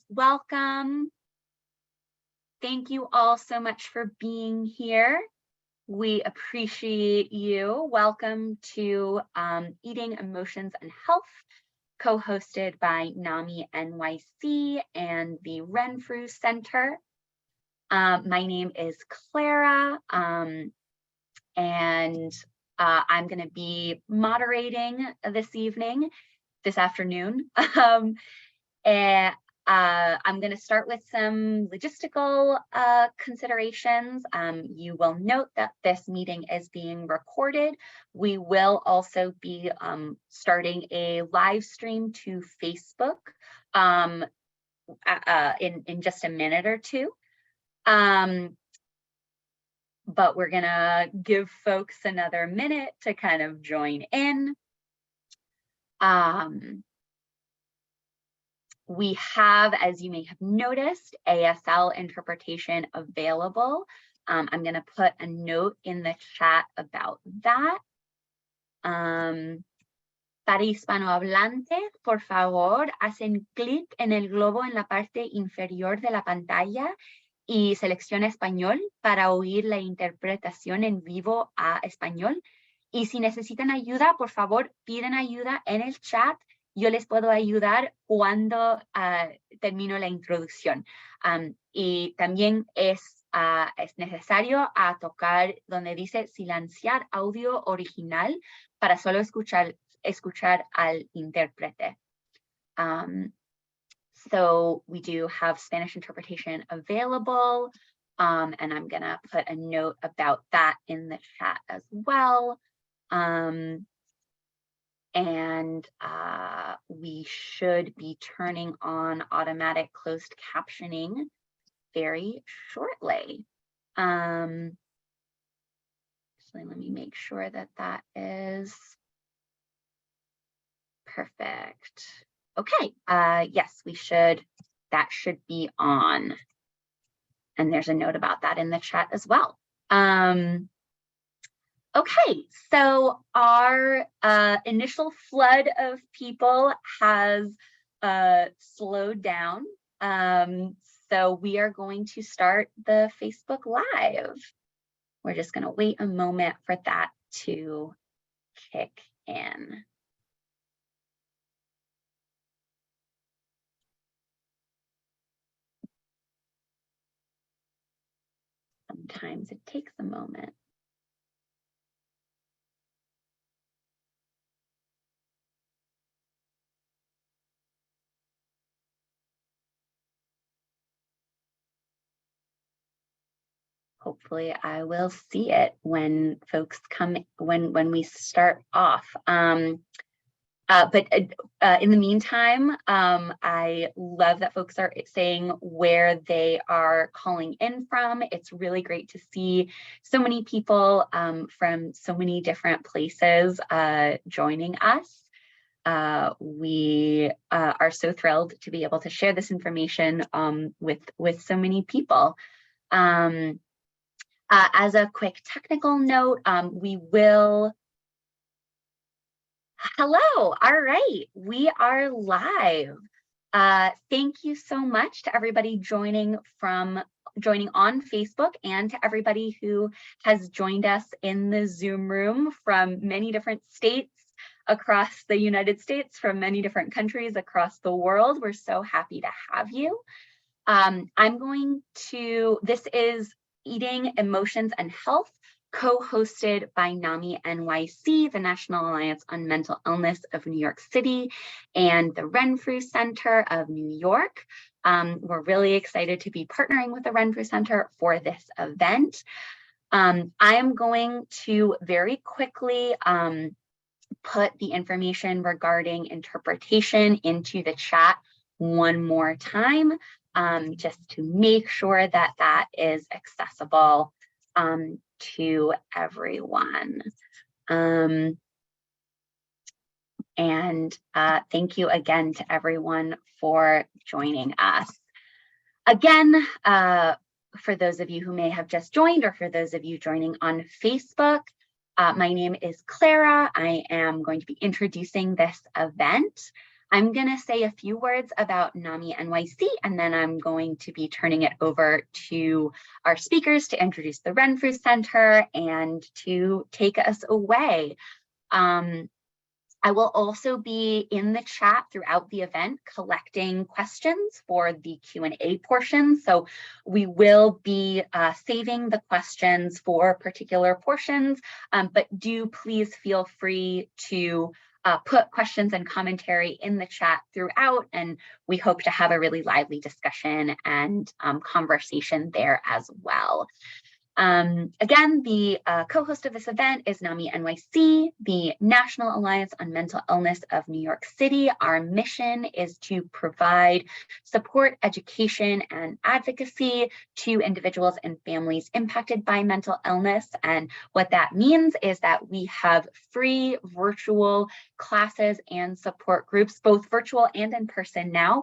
Welcome. Thank you all so much for being here. We appreciate you. Welcome to Eating, Emotions, and Health, co-hosted by NAMI-NYC and the Renfrew Center. My name is Clara, and I'm going to be moderating this afternoon. And I'm going to start with some logistical considerations. You will note that this meeting is being recorded. We will also be starting a live stream to Facebook in just a minute or two. But we're going to give folks another minute to kind of join in. We have, as you may have noticed, ASL interpretation available. I'm going to put a note in the chat about that. Para hispanohablantes, por favor, hacen clic en el globo en la parte inferior de la pantalla y selecciona español para oír la interpretación en vivo a español. Y si necesitan ayuda, por favor, piden ayuda en el chat. Yo les puedo ayudar cuando termino la introducción. Y también es necesario tocar donde dice silenciar audio original para solo escuchar al intérprete. So we do have Spanish interpretation available, and I'm going to put a note about that in the chat as well. And we should be turning on automatic closed captioning very shortly. Actually, let me make sure that that is perfect. Okay, yes, that should be on. And there's a note about that in the chat as well. Okay, so our initial flood of people has slowed down. So we are going to start the Facebook Live. We're just going to wait a moment for that to kick in. Sometimes it takes a moment. Hopefully I will see it when folks come, when we start off. But in the meantime, I love that folks are saying where they are calling in from. It's really great to see so many people from so many different places joining us. We are so thrilled to be able to share this information with so many people. As a quick technical note, hello, all right, we are live. Thank you so much to everybody joining on Facebook and to everybody who has joined us in the Zoom room from many different states across the United States, from many different countries across the world. We're so happy to have you. This is Eating, Emotions, and Health, co-hosted by NAMI-NYC, the National Alliance on Mental Illness of New York City, and the Renfrew Center of New York. We're really excited to be partnering with the Renfrew Center for this event. I am going to very quickly put the information regarding interpretation into the chat one more time, just to make sure that that is accessible to everyone. And thank you again to everyone for joining us. Again, for those of you who may have just joined, or for those of you joining on Facebook, my name is Clara. I am going to be introducing this event. I'm going to say a few words about NAMI-NYC, and then I'm going to be turning it over to our speakers to introduce the Renfrew Center and to take us away. I will also be in the chat throughout the event collecting questions for the Q&A portion. So we will be saving the questions for particular portions, but do please feel free to put questions and commentary in the chat throughout, and we hope to have a really lively discussion and conversation there as well. Again, the co-host of this event is NAMI-NYC, the National Alliance on Mental Illness of New York City. Our mission is to provide support, education, and advocacy to individuals and families impacted by mental illness. And what that means is that we have free virtual classes and support groups, both virtual and in person now,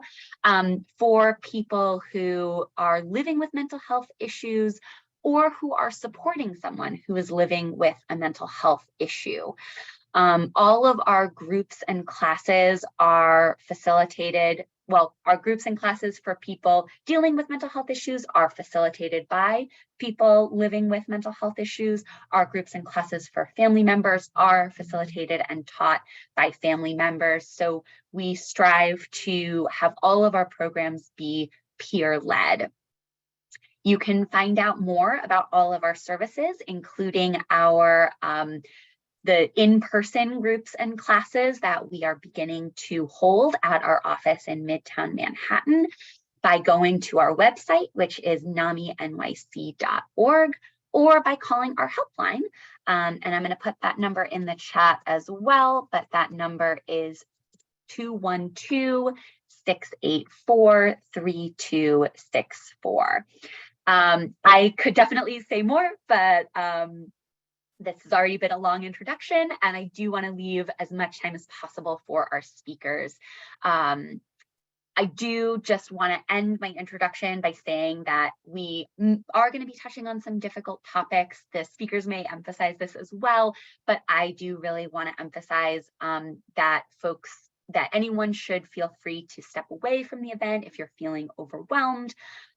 for people who are living with mental health issues or who are supporting someone who is living with a mental health issue. All of our groups and classes are facilitated, well, our groups and classes for people dealing with mental health issues are facilitated by people living with mental health issues. Our groups and classes for family members are facilitated and taught by family members. So we strive to have all of our programs be peer-led. You can find out more about all of our services, including our the in-person groups and classes that we are beginning to hold at our office in Midtown Manhattan, by going to our website, which is naminyc.org, or by calling our helpline. And I'm going to put that number in the chat as well, but that number is 212-684-3264. I could definitely say more, but this has already been a long introduction, and I do want to leave as much time as possible for our speakers. I do just want to end my introduction by saying that we are going to be touching on some difficult topics. The speakers may emphasize this as well, but I do really want to emphasize that anyone should feel free to step away from the event if you're feeling overwhelmed.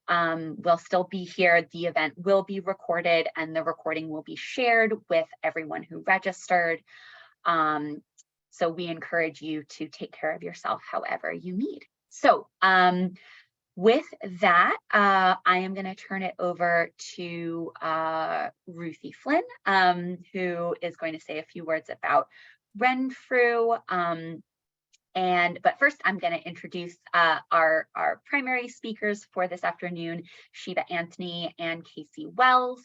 We'll still be here. The event will be recorded, and the recording will be shared with everyone who registered. So we encourage you to take care of yourself however you need. So with that, I am going to turn it over to Ruthie Flynn, who is going to say a few words about Renfrew. But first, I'm going to introduce our primary speakers for this afternoon, Sheba Anthony and Casey Wells.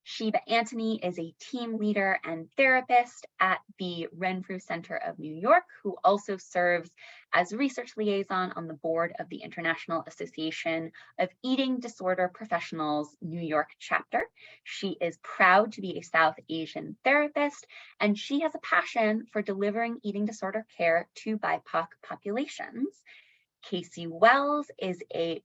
Sheba Anthony is a team leader and therapist at the Renfrew Center of New York, who also serves as research liaison on the board of the International Association of Eating Disorder Professionals New York chapter. She is proud to be a South Asian therapist, and she has a passion for delivering eating disorder care to BIPOC populations. Casey Walls, is a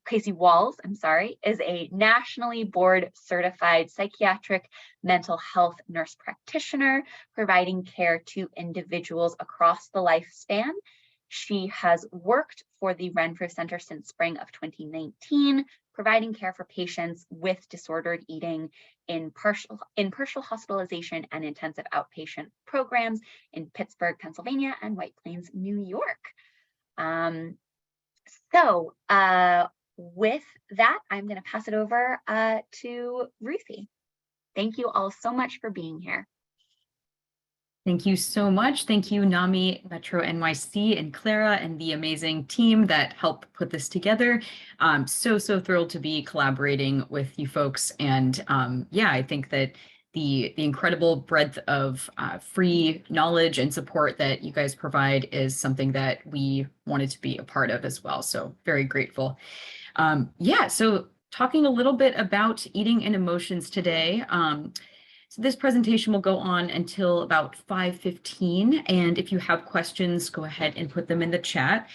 nationally board certified psychiatric mental health nurse practitioner, providing care to individuals across the lifespan. She has worked for the Renfrew Center since spring of 2019, providing care for patients with disordered eating in partial hospitalization and intensive outpatient programs in Pittsburgh, Pennsylvania, and White Plains, New York. So with that, I'm going to pass it over to Ruthie. Thank you all so much for being here. Thank you so much. Thank you, NAMI, Metro NYC, and Clara, and the amazing team that helped put this together. I'm so thrilled to be collaborating with you folks. And yeah, I think that the incredible breadth of free knowledge and support that you guys provide is something that we wanted to be a part of as well. So very grateful. Yeah, so talking a little bit about eating and emotions today. So this presentation will go on until about 5:15, and if you have questions, go ahead and put them in the chat.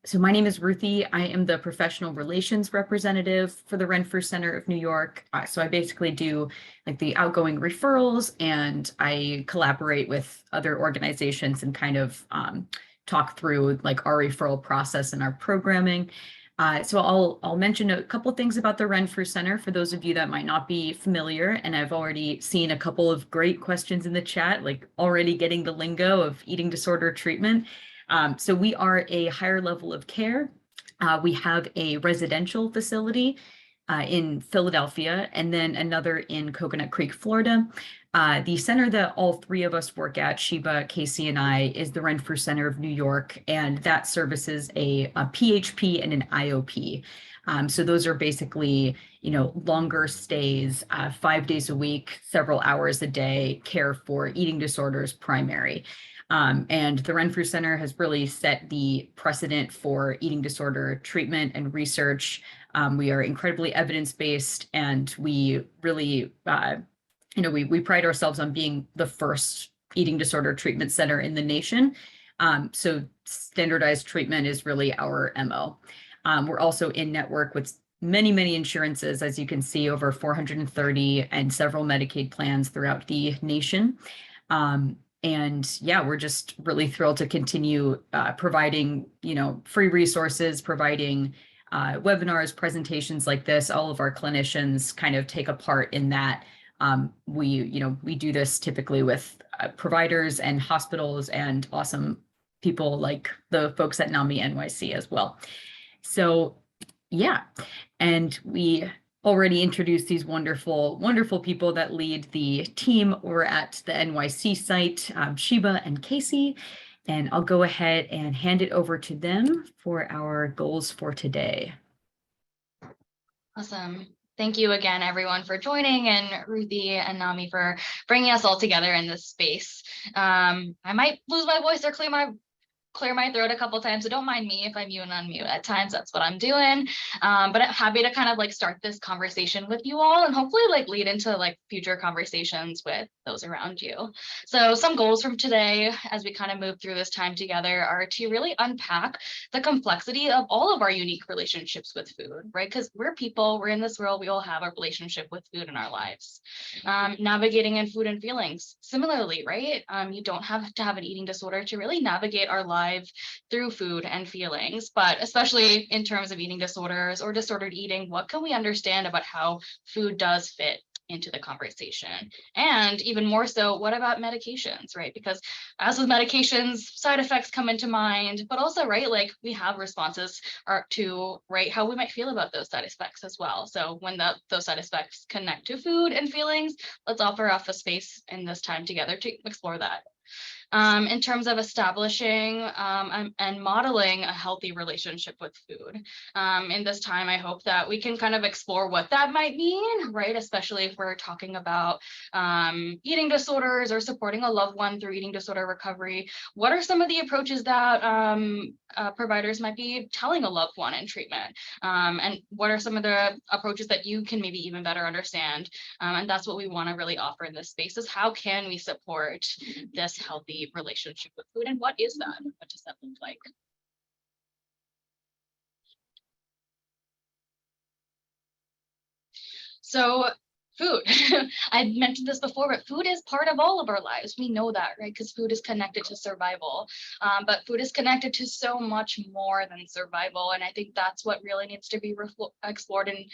So my name is Ruthie. I am the professional relations representative for the Renfrew Center of New York. So I basically do like the outgoing referrals, and I collaborate with other organizations and kind of talk through like our referral process and our programming. So I'll mention a couple things about the Renfrew Center for those of you that might not be familiar. And I've already seen a couple of great questions in the chat, like already getting the lingo of eating disorder treatment. So we are a higher level of care. We have a residential facility in Philadelphia, and then another in Coconut Creek, Florida. The center that all three of us work at, Sheba, Casey, and I, is the Renfrew Center of New York, and that services a PHP and an IOP. So those are basically, longer stays, 5 days a week, several hours a day, care for eating disorders primary. And the Renfrew Center has really set the precedent for eating disorder treatment and research. We are incredibly evidence-based, and we really, we pride ourselves on being the first eating disorder treatment center in the nation. So standardized treatment is really our MO. We're also in network with many insurances, as you can see, over 430 and several Medicaid plans throughout the nation. And yeah, we're just really thrilled to continue providing, free resources, providing webinars, presentations like this. All of our clinicians kind of take a part in that. We do this typically with providers and hospitals and awesome people like the folks at NAMI-NYC as well. So yeah, and we already introduced these wonderful people that lead the team over at the NYC site, Sheba and Casey, and I'll go ahead and hand it over to them for our goals for today. Awesome. Thank you again, everyone, for joining, and Ruthie and Nami for bringing us all together in this space. I might lose my voice or clear my throat a couple times, so don't mind me if I mute and unmute at times. That's what I'm doing. But I'm happy to kind of start this conversation with you all, and hopefully lead into future conversations with those around you. So some goals from today as we kind of move through this time together are to really unpack the complexity of all of our unique relationships with food, right? Because we're people, we're in this world, we all have a relationship with food in our lives. Navigating in food and feelings, similarly, right? You don't have to have an eating disorder to really navigate our lives through food and feelings, but especially in terms of eating disorders or disordered eating, what can we understand about how food does fit into the conversation? And even more so, what about medications, right? Because as with medications, side effects come into mind, but also, right, we have responses to, right, how we might feel about those side effects as well. So when those side effects connect to food and feelings, let's offer up a space in this time together to explore that. In terms of establishing and modeling a healthy relationship with food. In this time, I hope that we can kind of explore what that might mean, right? Especially if we're talking about eating disorders or supporting a loved one through eating disorder recovery. What are some of the approaches that providers might be telling a loved one in treatment? And what are some of the approaches that you can maybe even better understand? And that's what we want to really offer in this space, is how can we support this healthy relationship with food, and what is that? What does that look like? So food, I mentioned this before, but food is part of all of our lives. We know that, right? Because food is connected to survival, but food is connected to so much more than survival. And I think that's what really needs to be explored in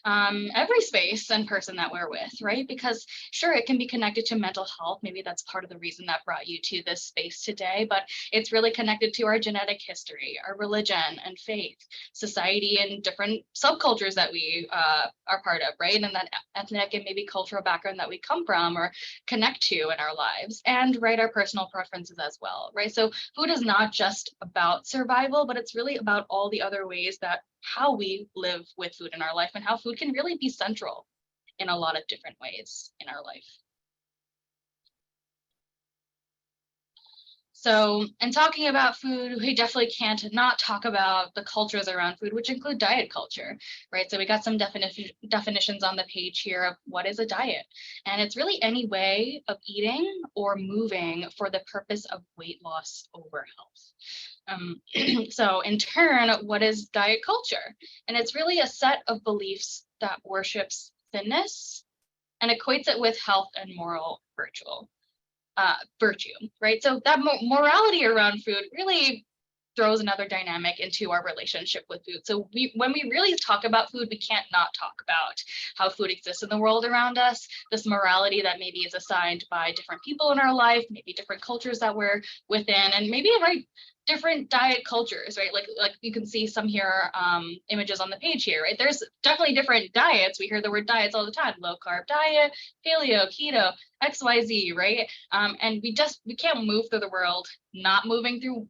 every space and person that we're with, right? Because sure, it can be connected to mental health. Maybe that's part of the reason that brought you to this space today, but it's really connected to our genetic history, our religion and faith, society, and different subcultures that we are part of, right? And that ethnic and maybe cultural background that we come from or connect to in our lives, and right, our personal preferences as well, right? So food is not just about survival, but it's really about all the other ways that how we live with food in our life, and how food can really be central in a lot of different ways in our life. So, in talking about food, we definitely can't not talk about the cultures around food, which include diet culture, right? So we got some definitions on the page here of what is a diet. And it's really any way of eating or moving for the purpose of weight loss over health. So in turn, what is diet culture? And it's really a set of beliefs that worships thinness and equates it with health and moral virtue. virtue, right? So that morality around food really throws another dynamic into our relationship with food. So when we really talk about food, we can't not talk about how food exists in the world around us, this morality that maybe is assigned by different people in our life, maybe different cultures that we're within, and maybe right different diet cultures, right? Like you can see some here images on the page here, right? There's definitely different diets. We hear the word diets all the time: low carb diet, paleo, keto, XYZ, right? And we can't move through the world not moving through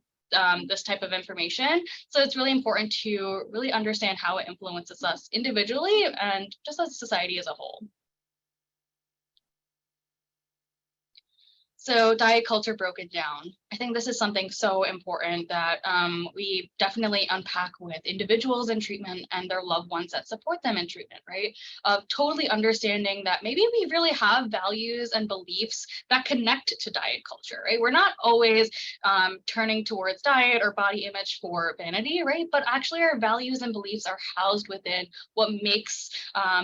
this type of information. So it's really important to really understand how it influences us individually and just as a society as a whole. So diet culture broken down. I think this is something so important that we definitely unpack with individuals in treatment and their loved ones that support them in treatment, right? Of totally understanding that maybe we really have values and beliefs that connect to diet culture, right? We're not always turning towards diet or body image for vanity, right? But actually our values and beliefs are housed within what makes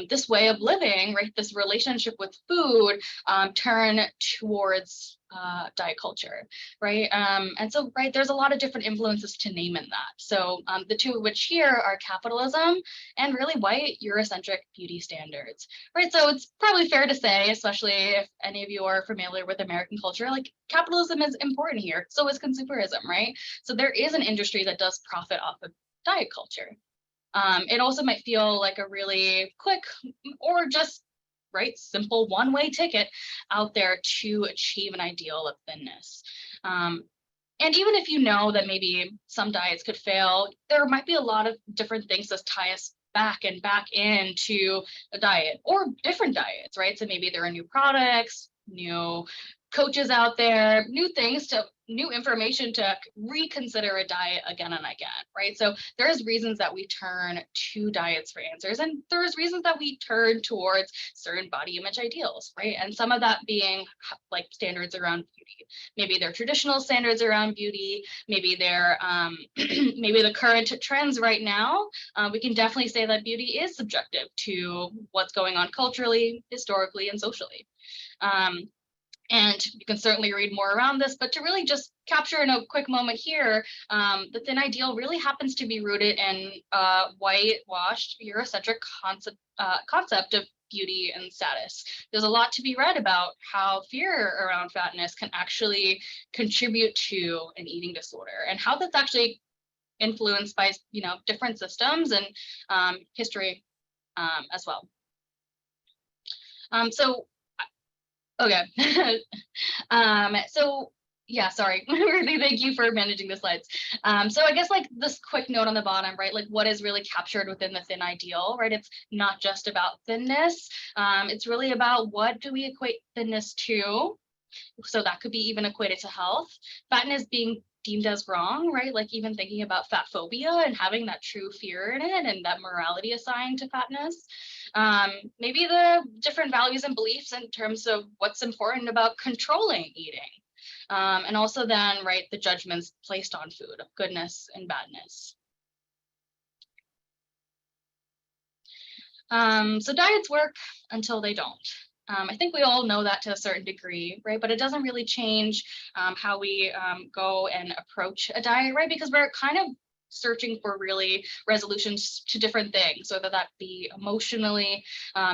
this way of living, right? This relationship with food turn towards diet culture, right? And so, right, there's a lot of different influences to name in that. So the two of which here are capitalism and really white Eurocentric beauty standards, right? So it's probably fair to say, especially if any of you are familiar with American culture, like capitalism is important here. So is consumerism, right? So there is an industry that does profit off of diet culture. It also might feel like a really quick or just right, simple one-way ticket out there to achieve an ideal of thinness. And even if you know that maybe some diets could fail, there might be a lot of different things that tie us back and back into a diet or different diets, right? So maybe there are new products, new coaches out there, new information to reconsider a diet again and again, right? So there's reasons that we turn to diets for answers, and there's reasons that we turn towards certain body image ideals, right? And some of that being like standards around beauty. Maybe they're traditional standards around beauty, maybe they're maybe the current trends right now. We can definitely say that beauty is subjective to what's going on culturally, historically, and socially. And you can certainly read more around this, but to really just capture in a quick moment here, the thin ideal really happens to be rooted in whitewashed Eurocentric concept of beauty and status. There's a lot to be read about how fear around fatness can actually contribute to an eating disorder and how that's actually influenced by different systems and history as well. Okay. So yeah, sorry, Ruthie, thank you for managing the slides. So I guess like this quick note on the bottom, right? Like what is really captured within the thin ideal, right? It's not just about thinness. It's really about what do we equate thinness to? So that could be even equated to health. Fatness being deemed as wrong, right? Like even thinking about fat phobia and having that true fear in it and that morality assigned to fatness. Maybe the different values and beliefs in terms of what's important about controlling eating. And also then, right, the judgments placed on food of goodness and badness. So diets work until they don't. I think we all know that to a certain degree, right? But it doesn't really change how we go and approach a diet, right? Because we're kind of searching for really resolutions to different things, whether that be emotionally,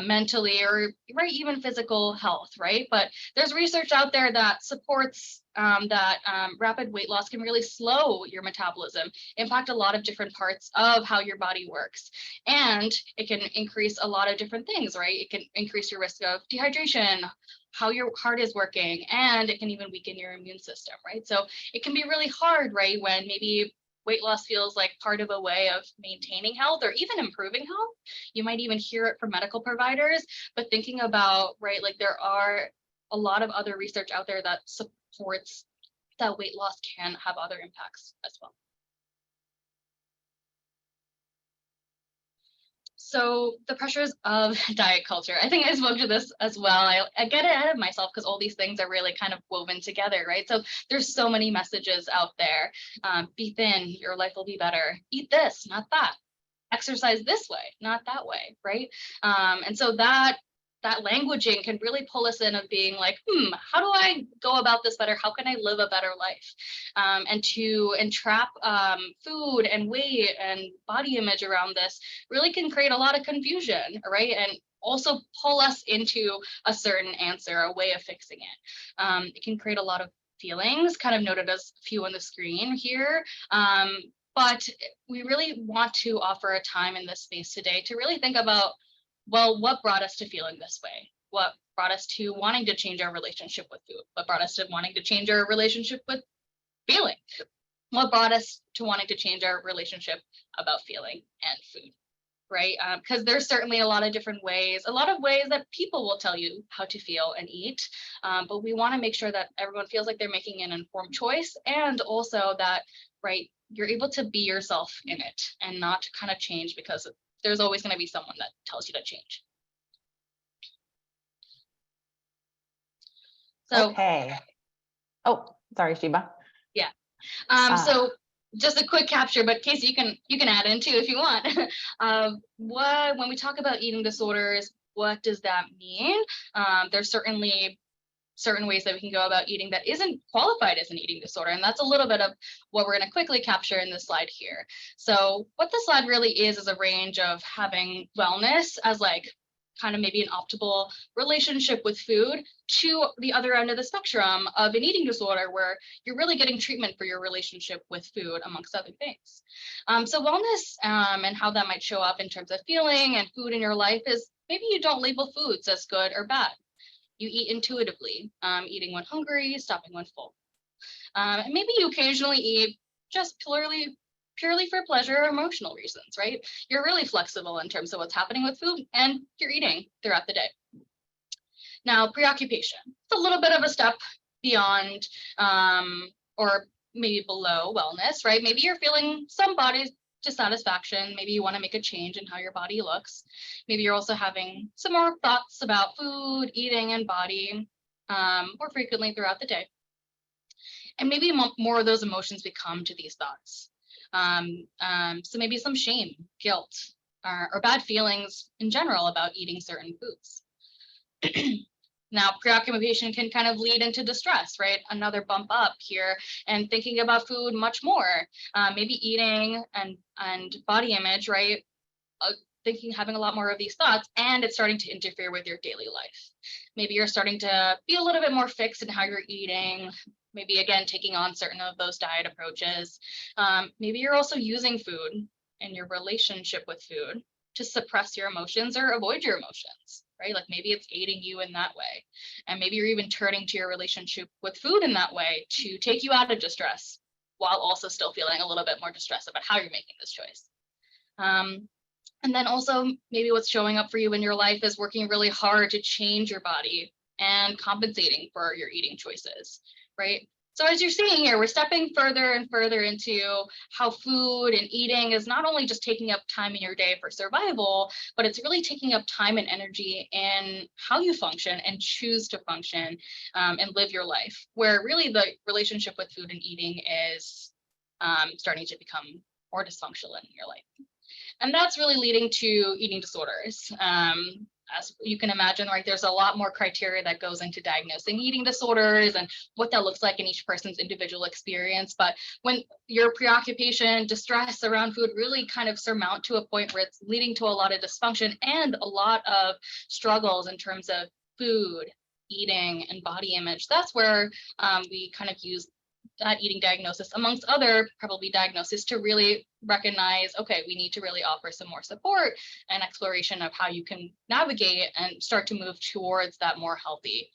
mentally, or right, even physical health, right? But there's research out there that supports that rapid weight loss can really slow your metabolism, impact a lot of different parts of how your body works. And it can increase a lot of different things, right? It can increase your risk of dehydration, how your heart is working, and it can even weaken your immune system, right? So it can be really hard, right, when maybe weight loss feels like part of a way of maintaining health or even improving health. You might even hear it from medical providers, but thinking about, right, like there are a lot of other research out there that supports that weight loss can have other impacts as well. So the pressures of diet culture, I think I spoke to this as well. I get ahead of myself because all these things are really kind of woven together, right? So there's so many messages out there. Be thin, your life will be better. Eat this, not that. Exercise this way, not that way, right? And so that that languaging can really pull us in of being like, how do I go about this better? How can I live a better life? And to entrap food and weight and body image around this really can create a lot of confusion, right? And also pull us into a certain answer, a way of fixing it. It can create a lot of feelings, kind of noted as a few on the screen here. But we really want to offer a time in this space today to really think about, well, what brought us to feeling this way? What brought us to wanting to change our relationship with food? What brought us to wanting to change our relationship with feeling? What brought us to wanting to change our relationship about feeling and food, right? Because there's certainly a lot of different ways, a lot of ways that people will tell you how to feel and eat. But we want to make sure that everyone feels like they're making an informed choice, and also that, right, you're able to be yourself in it and not kind of change because there's always going to be someone that tells you to change. So, okay. Oh, sorry, Sheba. Yeah. So just a quick capture, but Casey, you can add in too if you want. When we talk about eating disorders, what does that mean? There's certainly certain ways that we can go about eating that isn't qualified as an eating disorder. And that's a little bit of what we're going to quickly capture in this slide here. So what the slide really is a range of having wellness as like kind of maybe an optimal relationship with food, to the other end of the spectrum of an eating disorder where you're really getting treatment for your relationship with food, amongst other things. So wellness and how that might show up in terms of feeling and food in your life is maybe you don't label foods as good or bad. You eat intuitively, eating when hungry, stopping when full. And maybe you occasionally eat just purely for pleasure or emotional reasons, right? You're really flexible in terms of what's happening with food, and you're eating throughout the day. Now, preoccupation. It's a little bit of a step beyond or maybe below wellness, right? Maybe you're feeling some body dissatisfaction. Maybe you want to make a change in how your body looks. Maybe you're also having some more thoughts about food, eating, and body more frequently throughout the day. And maybe more of those emotions become to these thoughts. So maybe some shame, guilt, or bad feelings in general about eating certain foods. Now, preoccupation can kind of lead into distress, right? Another bump up here, and thinking about food much more, maybe eating and body image, right? Having a lot more of these thoughts, and it's starting to interfere with your daily life. Maybe you're starting to be a little bit more fixed in how you're eating, maybe again, taking on certain of those diet approaches. Maybe you're also using food and your relationship with food to suppress your emotions or avoid your emotions, right? Like maybe it's aiding you in that way. And maybe you're even turning to your relationship with food in that way to take you out of distress while also still feeling a little bit more distressed about how you're making this choice. And then also maybe what's showing up for you in your life is working really hard to change your body and compensating for your eating choices, right? So as you're seeing here, we're stepping further and further into how food and eating is not only just taking up time in your day for survival, but it's really taking up time and energy in how you function and choose to function and live your life, where really the relationship with food and eating is starting to become more dysfunctional in your life. And that's really leading to eating disorders. As you can imagine, right, there's a lot more criteria that goes into diagnosing eating disorders and what that looks like in each person's individual experience. But when your preoccupation, distress around food really kind of surmount to a point where it's leading to a lot of dysfunction and a lot of struggles in terms of food, eating, and body image, that's where we kind of use that eating diagnosis, amongst other probably diagnoses, to really recognize, okay, we need to really offer some more support and exploration of how you can navigate and start to move towards that more healthy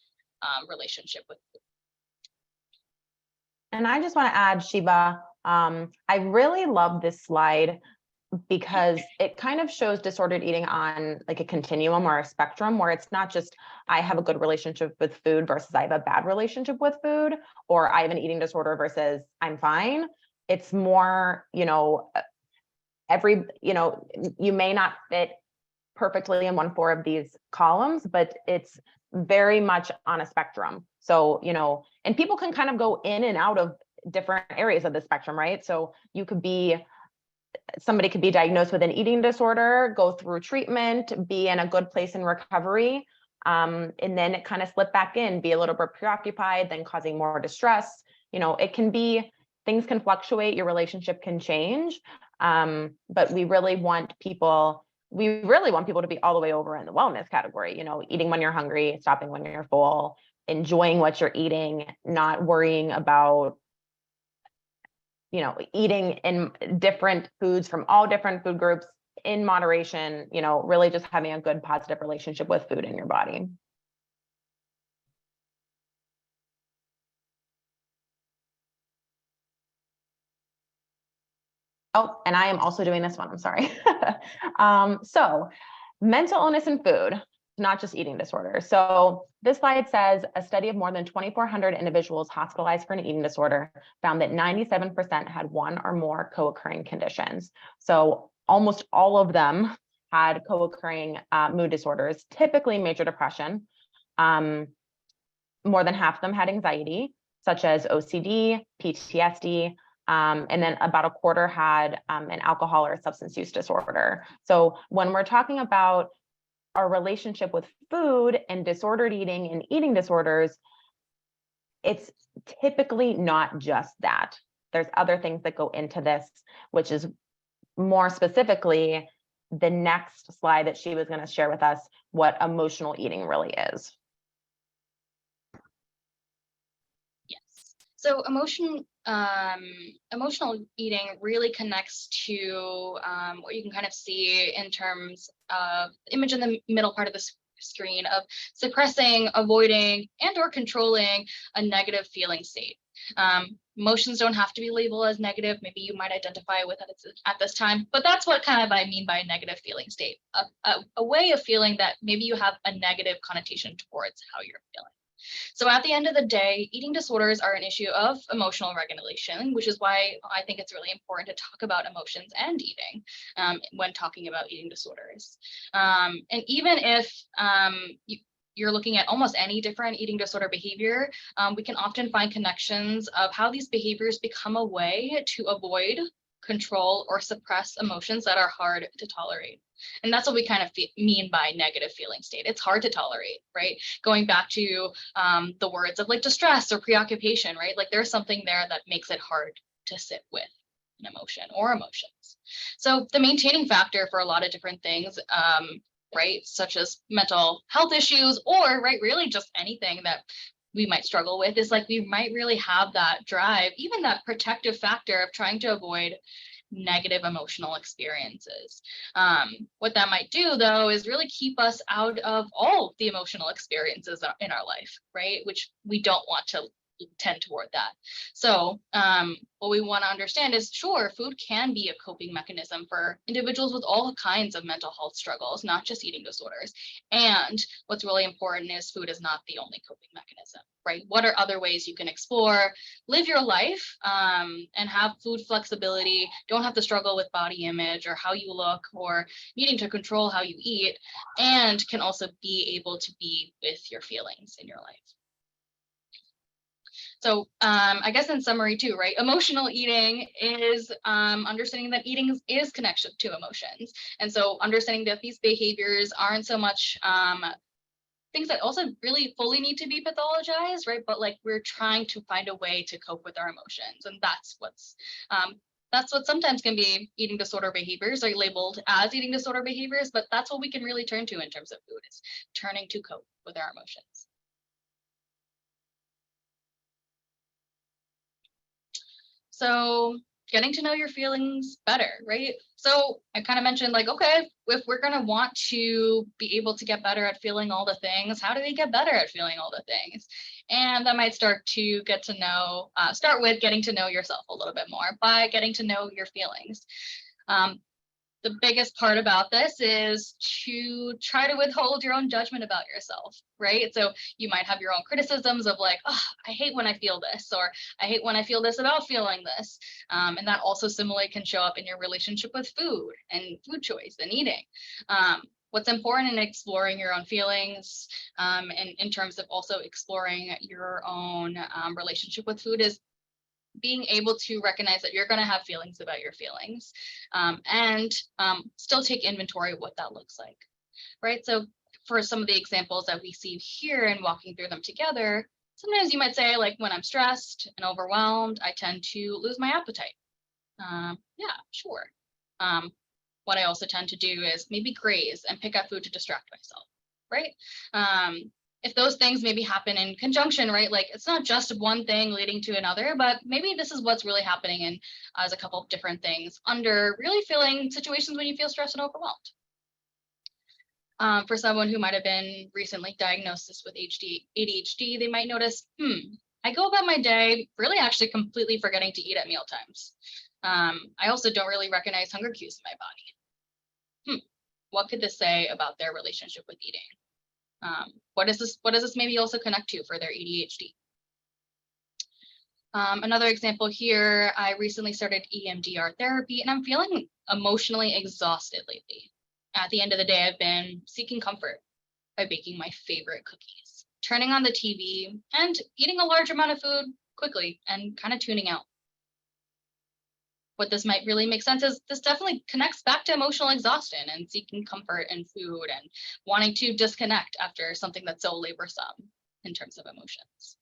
relationship with food. And I just want to add, Sheba, I really love this slide because it kind of shows disordered eating on like a continuum or a spectrum, where it's not just I have a good relationship with food versus I have a bad relationship with food, or I have an eating disorder versus I'm fine. It's more, you know, you may not fit perfectly in 1-4 of these columns, but it's very much on a spectrum. So, you know, and people can kind of go in and out of different areas of the spectrum, right? So somebody could be diagnosed with an eating disorder, go through treatment, be in a good place in recovery, And then it kind of slip back in, be a little bit preoccupied, then causing more distress. It can be, things can fluctuate, your relationship can change. But we really want people to be all the way over in the wellness category, eating when you're hungry, stopping when you're full, enjoying what you're eating, not worrying about, eating in different foods from all different food groups in moderation, really just having a good positive relationship with food in your body. Oh, and I am also doing this one, I'm sorry. So mental illness and food, not just eating disorders. So this slide says a study of more than 2,400 individuals hospitalized for an eating disorder found that 97% had one or more co-occurring conditions. So almost all of them had co-occurring mood disorders, typically major depression. More than half of them had anxiety, such as OCD, PTSD, and then about a quarter had an alcohol or substance use disorder. So when we're talking about our relationship with food and disordered eating and eating disorders, it's typically not just that. There's other things that go into this, which is more specifically the next slide that she was going to share with us, what emotional eating really is. Yes. So emotional eating really connects to what you can kind of see in terms of the image in the middle part of the screen of suppressing, avoiding, and or controlling a negative feeling state. Emotions don't have to be labeled as negative. Maybe you might identify with it at this time, but that's what kind of I mean by a negative feeling state, a way of feeling that maybe you have a negative connotation towards how you're feeling. So at the end of the day, eating disorders are an issue of emotional regulation, which is why I think it's really important to talk about emotions and eating when talking about eating disorders. And even if you're looking at almost any different eating disorder behavior, we can often find connections of how these behaviors become a way to avoid, control, or suppress emotions that are hard to tolerate. And that's what we kind of mean by negative feeling state. It's hard to tolerate, right? Going back to the words of like distress or preoccupation, right? Like there's something there that makes it hard to sit with an emotion or emotions. So the maintaining factor for a lot of different things, right, such as mental health issues or, right, really just anything that we might struggle with is like we might really have that drive, even that protective factor of trying to avoid negative emotional experiences. What that might do, though, is really keep us out of all the emotional experiences in our life, right? Which we don't want to tend toward that. So what we want to understand is, sure, food can be a coping mechanism for individuals with all kinds of mental health struggles, not just eating disorders. And what's really important is food is not the only coping mechanism, right? What are other ways you can explore, live your life, and have food flexibility, don't have to struggle with body image or how you look or needing to control how you eat, and can also be able to be with your feelings in your life. So I guess in summary too, right? Emotional eating is understanding that eating is connection to emotions. And so understanding that these behaviors aren't so much things that also really fully need to be pathologized, right? But like we're trying to find a way to cope with our emotions. And that's what sometimes can be eating disorder behaviors, are labeled as eating disorder behaviors, but that's what we can really turn to in terms of food, is turning to cope with our emotions. So getting to know your feelings better, right? So I kind of mentioned like, okay, if we're going to want to be able to get better at feeling all the things, how do we get better at feeling all the things? And that might start with getting to know yourself a little bit more by getting to know your feelings. The biggest part about this is to try to withhold your own judgment about yourself, right? So you might have your own criticisms of like, oh, I hate when I feel this, or I hate when I feel this about feeling this. And that also similarly can show up in your relationship with food and food choice and eating. What's important in exploring your own feelings and in terms of also exploring your own relationship with food is being able to recognize that you're going to have feelings about your feelings and still take inventory of what that looks like, right? So for some of the examples that we see here and walking through them together, sometimes you might say, like, when I'm stressed and overwhelmed, I tend to lose my appetite. Yeah, sure. What I also tend to do is maybe graze and pick up food to distract myself, right? If those things maybe happen in conjunction, right? Like, it's not just one thing leading to another, but maybe this is what's really happening in as a couple of different things under really feeling situations when you feel stressed and overwhelmed. For someone who might have been recently diagnosed with ADHD, they might notice, I go about my day really actually completely forgetting to eat at meal times. I also don't really recognize hunger cues in my body. What could this say about their relationship with eating? What does this maybe also connect to for their ADHD? Another example here, I recently started EMDR therapy and I'm feeling emotionally exhausted lately. At the end of the day, I've been seeking comfort by baking my favorite cookies, turning on the TV, and eating a large amount of food quickly and kind of tuning out. What this might really make sense is this definitely connects back to emotional exhaustion and seeking comfort in food and wanting to disconnect after something that's so laborsome in terms of emotions.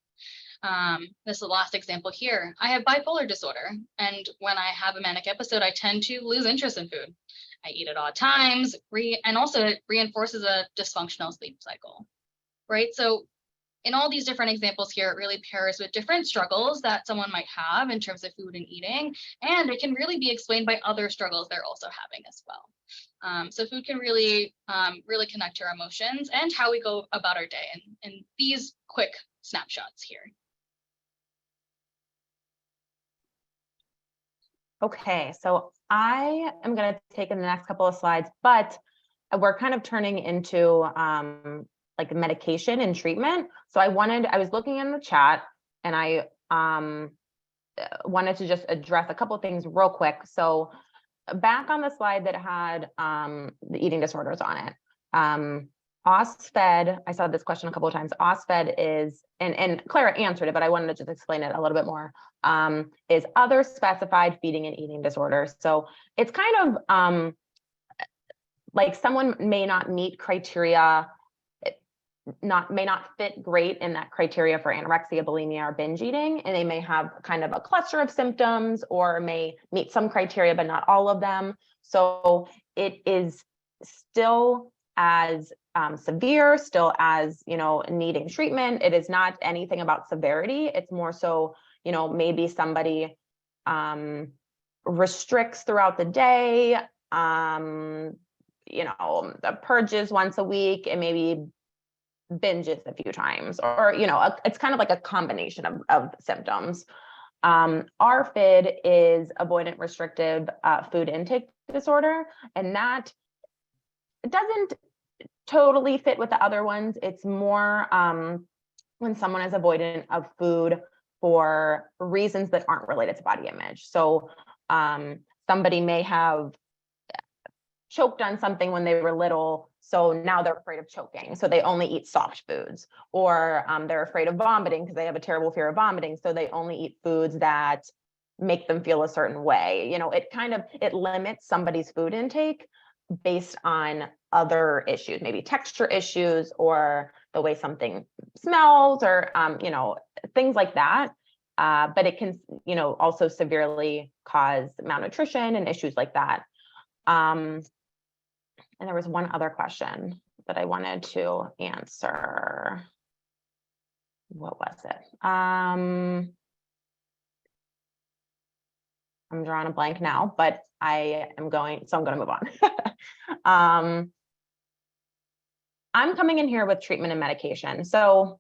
This is the last example here. I have bipolar disorder, and when I have a manic episode, I tend to lose interest in food. I eat at odd times, and also it reinforces a dysfunctional sleep cycle, right? So in all these different examples here, it really pairs with different struggles that someone might have in terms of food and eating, and it can really be explained by other struggles they're also having as well. So food can really, really connect to our emotions and how we go about our day in these quick snapshots here. Okay, so I am going to take in the next couple of slides, but we're kind of turning into like medication and treatment. So I was looking in the chat and I wanted to just address a couple of things real quick. So back on the slide that had the eating disorders on it, Ausfed, I saw this question a couple of times. Ausfed is, and Clara answered it, but I wanted to just explain it a little bit more, is other specified feeding and eating disorders. So it's kind of like someone may not meet criteria, may not fit great in that criteria for anorexia, bulimia, or binge eating, and they may have kind of a cluster of symptoms or may meet some criteria, but not all of them. So it is still as severe, still as, needing treatment. It is not anything about severity. It's more so, maybe somebody restricts throughout the day, purges once a week and maybe binges a few times, or, it's kind of like a combination of symptoms. ARFID is avoidant restrictive food intake disorder, and that doesn't totally fit with the other ones. It's more when someone is avoidant of food for reasons that aren't related to body image. So somebody may have choked on something when they were little, so now they're afraid of choking, so they only eat soft foods, or they're afraid of vomiting because they have a terrible fear of vomiting, so they only eat foods that make them feel a certain way. It limits somebody's food intake based on other issues, maybe texture issues or the way something smells, or things like that. But it can also severely cause malnutrition and issues like that. And there was one other question that I wanted to answer. What was it? I'm drawing a blank now, but I'm going to move on. I'm coming in here with treatment and medication. So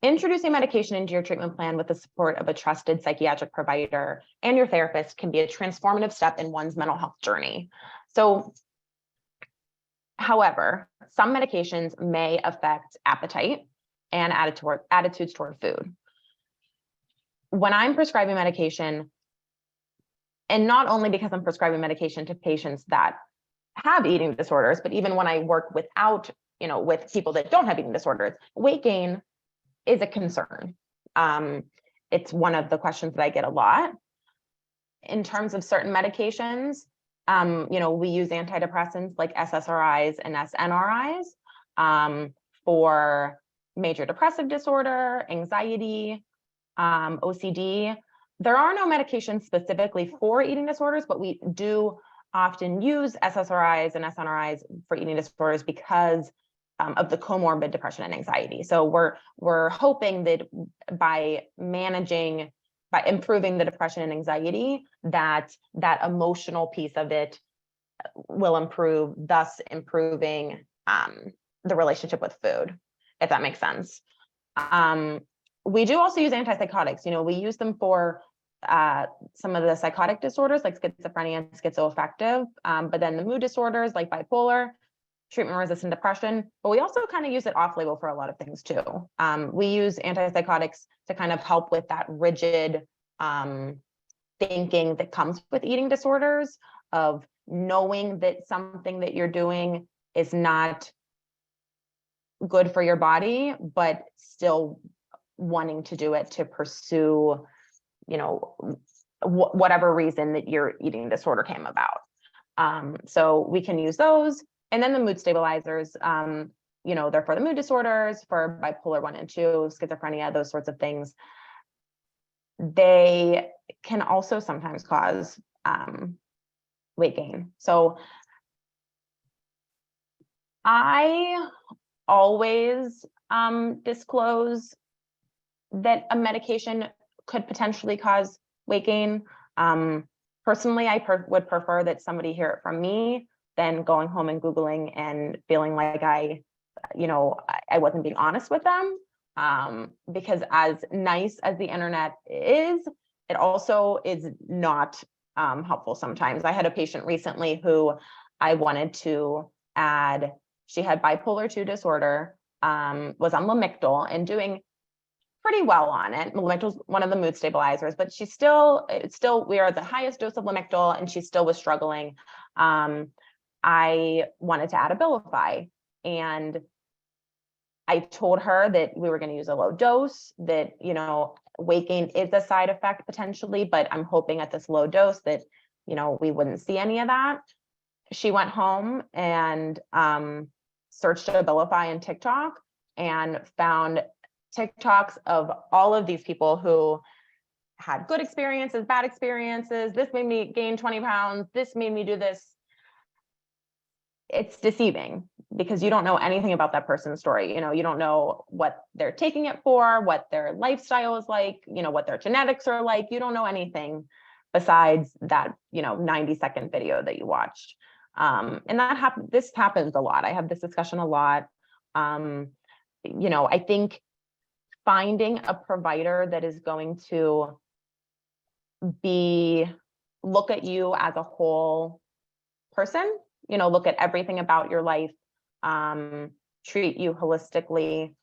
introducing medication into your treatment plan with the support of a trusted psychiatric provider and your therapist can be a transformative step in one's mental health journey. So, however, some medications may affect appetite and attitudes toward food. When I'm prescribing medication, and not only because I'm prescribing medication to patients that have eating disorders, but even when I work with people that don't have eating disorders, weight gain is a concern. It's one of the questions that I get a lot. In terms of certain medications, We use antidepressants like SSRIs and SNRIs for major depressive disorder, anxiety, OCD. There are no medications specifically for eating disorders, but we do often use SSRIs and SNRIs for eating disorders because of the comorbid depression and anxiety. So we're hoping that by improving the depression and anxiety, that emotional piece of it will improve, thus improving the relationship with food, if that makes sense. We do also use antipsychotics. We use them for some of the psychotic disorders like schizophrenia and schizoaffective, but then the mood disorders like bipolar, treatment-resistant depression, but we also kind of use it off-label for a lot of things too. We use antipsychotics to kind of help with that rigid thinking that comes with eating disorders, of knowing that something that you're doing is not good for your body, but still wanting to do it to pursue, whatever reason that your eating disorder came about. So we can use those. And then the mood stabilizers, they're for the mood disorders, for bipolar 1 and 2, schizophrenia, those sorts of things. They can also sometimes cause weight gain. So I always disclose that a medication could potentially cause weight gain. Personally, I would prefer that somebody hear it from me than going home and Googling and feeling like I wasn't being honest with them. Because as nice as the internet is, it also is not helpful sometimes. I had a patient recently who I wanted to add, she had bipolar 2 disorder, was on Lamictal and doing pretty well on it. Lamictal is one of the mood stabilizers, but we are at the highest dose of Lamictal and she still was struggling. I wanted to add Abilify, and I told her that we were going to use a low dose, that, weight gain is a side effect potentially, but I'm hoping at this low dose that, we wouldn't see any of that. She went home and searched Abilify in TikTok and found TikToks of all of these people who had good experiences, bad experiences. This made me gain 20 pounds. This made me do this. It's deceiving because you don't know anything about that person's story. You don't know what they're taking it for, what their lifestyle is like, what their genetics are like. You don't know anything besides that, 90-second video that you watched. And this happens a lot. I have this discussion a lot. I think finding a provider that is going to look at you as a whole person, look at everything about your life, treat you holistically,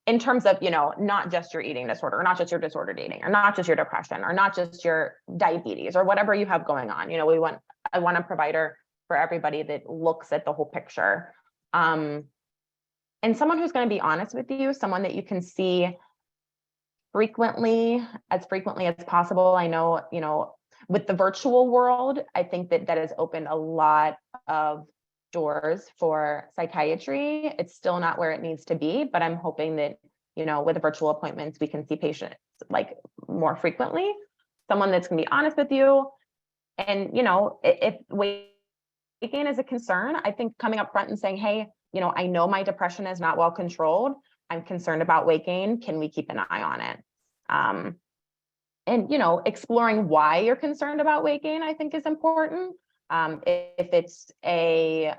in terms of, not just your eating disorder, or not just your disordered eating, or not just your depression, or not just your diabetes, or whatever you have going on. I want a provider for everybody that looks at the whole picture. And someone who's going to be honest with you, someone that you can see frequently as possible. I know, with the virtual world, I think that has opened a lot of doors for psychiatry. It's still not where it needs to be, but I'm hoping that, with the virtual appointments, we can see patients like more frequently, someone that's going to be honest with you. And, if weight gain is a concern, I think coming up front and saying, hey, I know my depression is not well controlled. I'm concerned about weight gain. Can we keep an eye on it? And, exploring why you're concerned about weight gain, I think is important. If it's a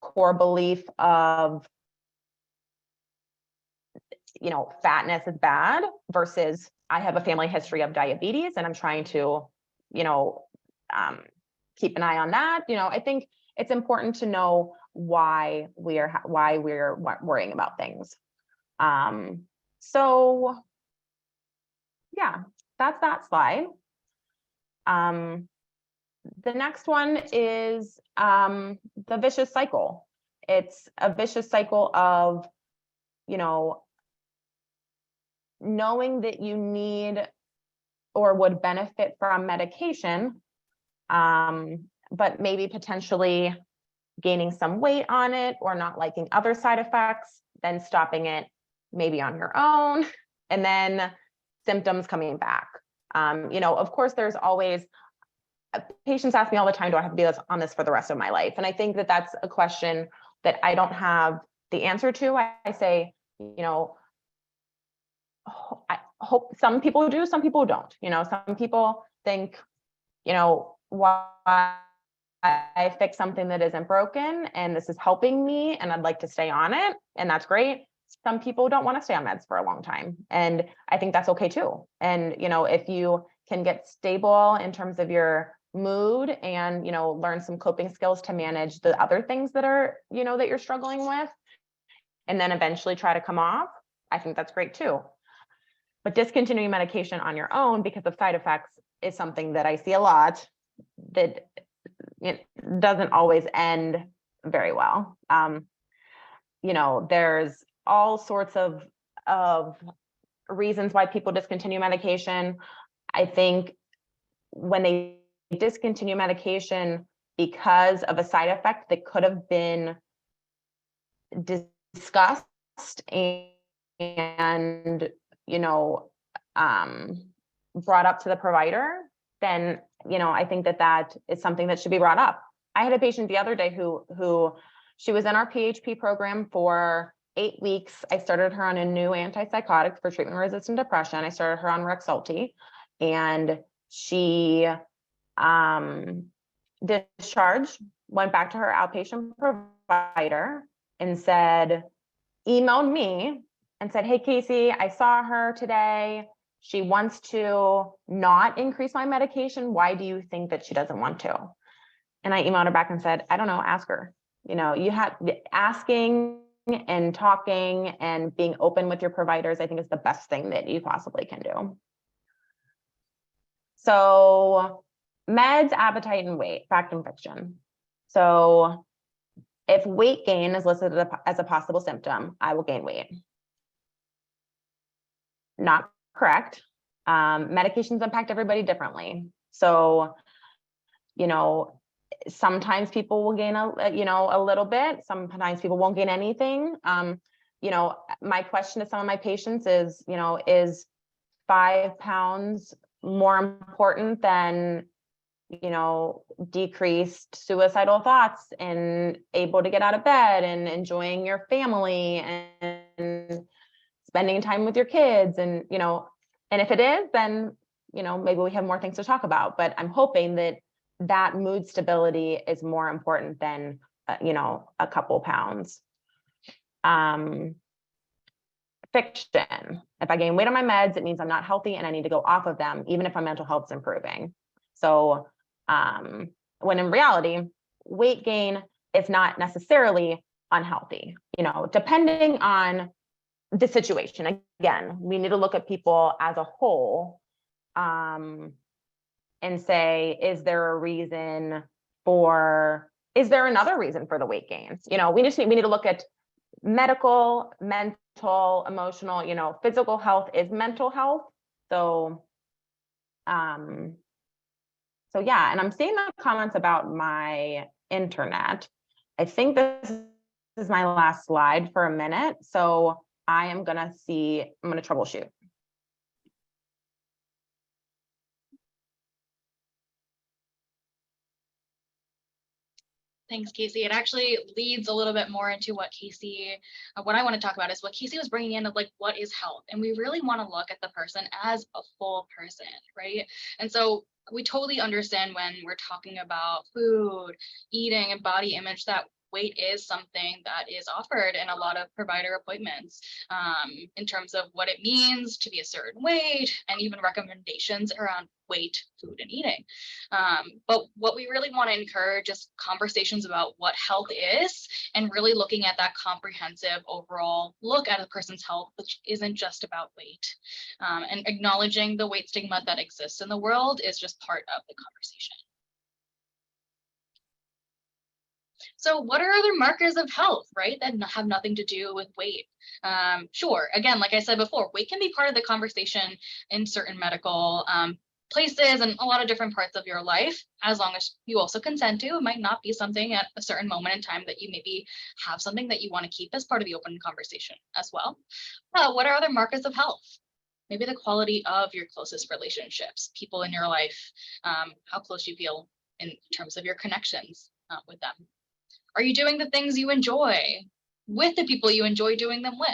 core belief of, fatness is bad versus I have a family history of diabetes and I'm trying to, keep an eye on that. I think it's important to know why we're worrying about things. So yeah, that's that slide. The next one is the vicious cycle. It's a vicious cycle of, knowing that you need or would benefit from medication, but maybe potentially gaining some weight on it or not liking other side effects, then stopping it maybe on your own, and then symptoms coming back. Of course, there's always patients ask me all the time, do I have to be on this for the rest of my life? And I think that that's a question that I don't have the answer to. I say, I hope some people do, some people don't. Some people think, why I fix something that isn't broken and this is helping me and I'd like to stay on it, and that's great. Some people don't want to stay on meds for a long time, and I think that's okay too. And if you can get stable in terms of your mood and learn some coping skills to manage the other things that are that you're struggling with, and then eventually try to come off, I think that's great too. But discontinuing medication on your own because of side effects is something that I see a lot, that it doesn't always end very well. There's all sorts of reasons why people discontinue medication. I think when they discontinue medication because of a side effect that could have been discussed and brought up to the provider, then I think that is something that should be brought up. I had a patient the other day who she was in our PHP program for 8 weeks. I started her on a new antipsychotic for treatment-resistant depression. I started her on Rexulti, and she discharged, went back to her outpatient provider and emailed me and said, hey, Casey, I saw her today. She wants to not increase my medication. Why do you think that she doesn't want to? And I emailed her back and said, I don't know, ask her. You have asking and talking and being open with your providers, I think, is the best thing that you possibly can do. So meds, appetite, and weight, fact and fiction. So if weight gain is listed as a possible symptom, I will gain weight. Not correct. Medications impact everybody differently. So, sometimes people will gain a little bit, sometimes people won't gain anything. My question to some of my patients is, is 5 pounds more important than, decreased suicidal thoughts and able to get out of bed and enjoying your family and spending time with your kids? And, and if it is, then, maybe we have more things to talk about, but I'm hoping that mood stability is more important than, a couple pounds. Fiction. If I gain weight on my meds, it means I'm not healthy and I need to go off of them, even if my mental health is improving. So, when in reality, weight gain is not necessarily unhealthy, depending on the situation. Again, we need to look at people as a whole, and say, is there another reason for the weight gain? We need to look at medical, mental, emotional, physical health is mental health. So yeah, and I'm seeing the comments about my internet. I think this is my last slide for a minute. So I'm going to troubleshoot. Thanks, Casey. It actually leads a little bit more into what I want to talk about is what Casey was bringing in of what is health? And we really want to look at the person as a full person, right? And so we totally understand when we're talking about food, eating, and body image that weight is something that is offered in a lot of provider appointments, in terms of what it means to be a certain weight and even recommendations around weight, food, and eating. But what we really want to encourage is conversations about what health is and really looking at that comprehensive overall look at a person's health, which isn't just about weight. And acknowledging the weight stigma that exists in the world is just part of the conversation. So what are other markers of health, right, that have nothing to do with weight? Sure, again, like I said before, weight can be part of the conversation in certain medical places and a lot of different parts of your life, as long as you also consent to. It might not be something at a certain moment in time that you maybe have something that you want to keep as part of the open conversation as well. But what are other markers of health? Maybe the quality of your closest relationships, people in your life, how close you feel in terms of your connections with them. Are you doing the things you enjoy with the people you enjoy doing them with?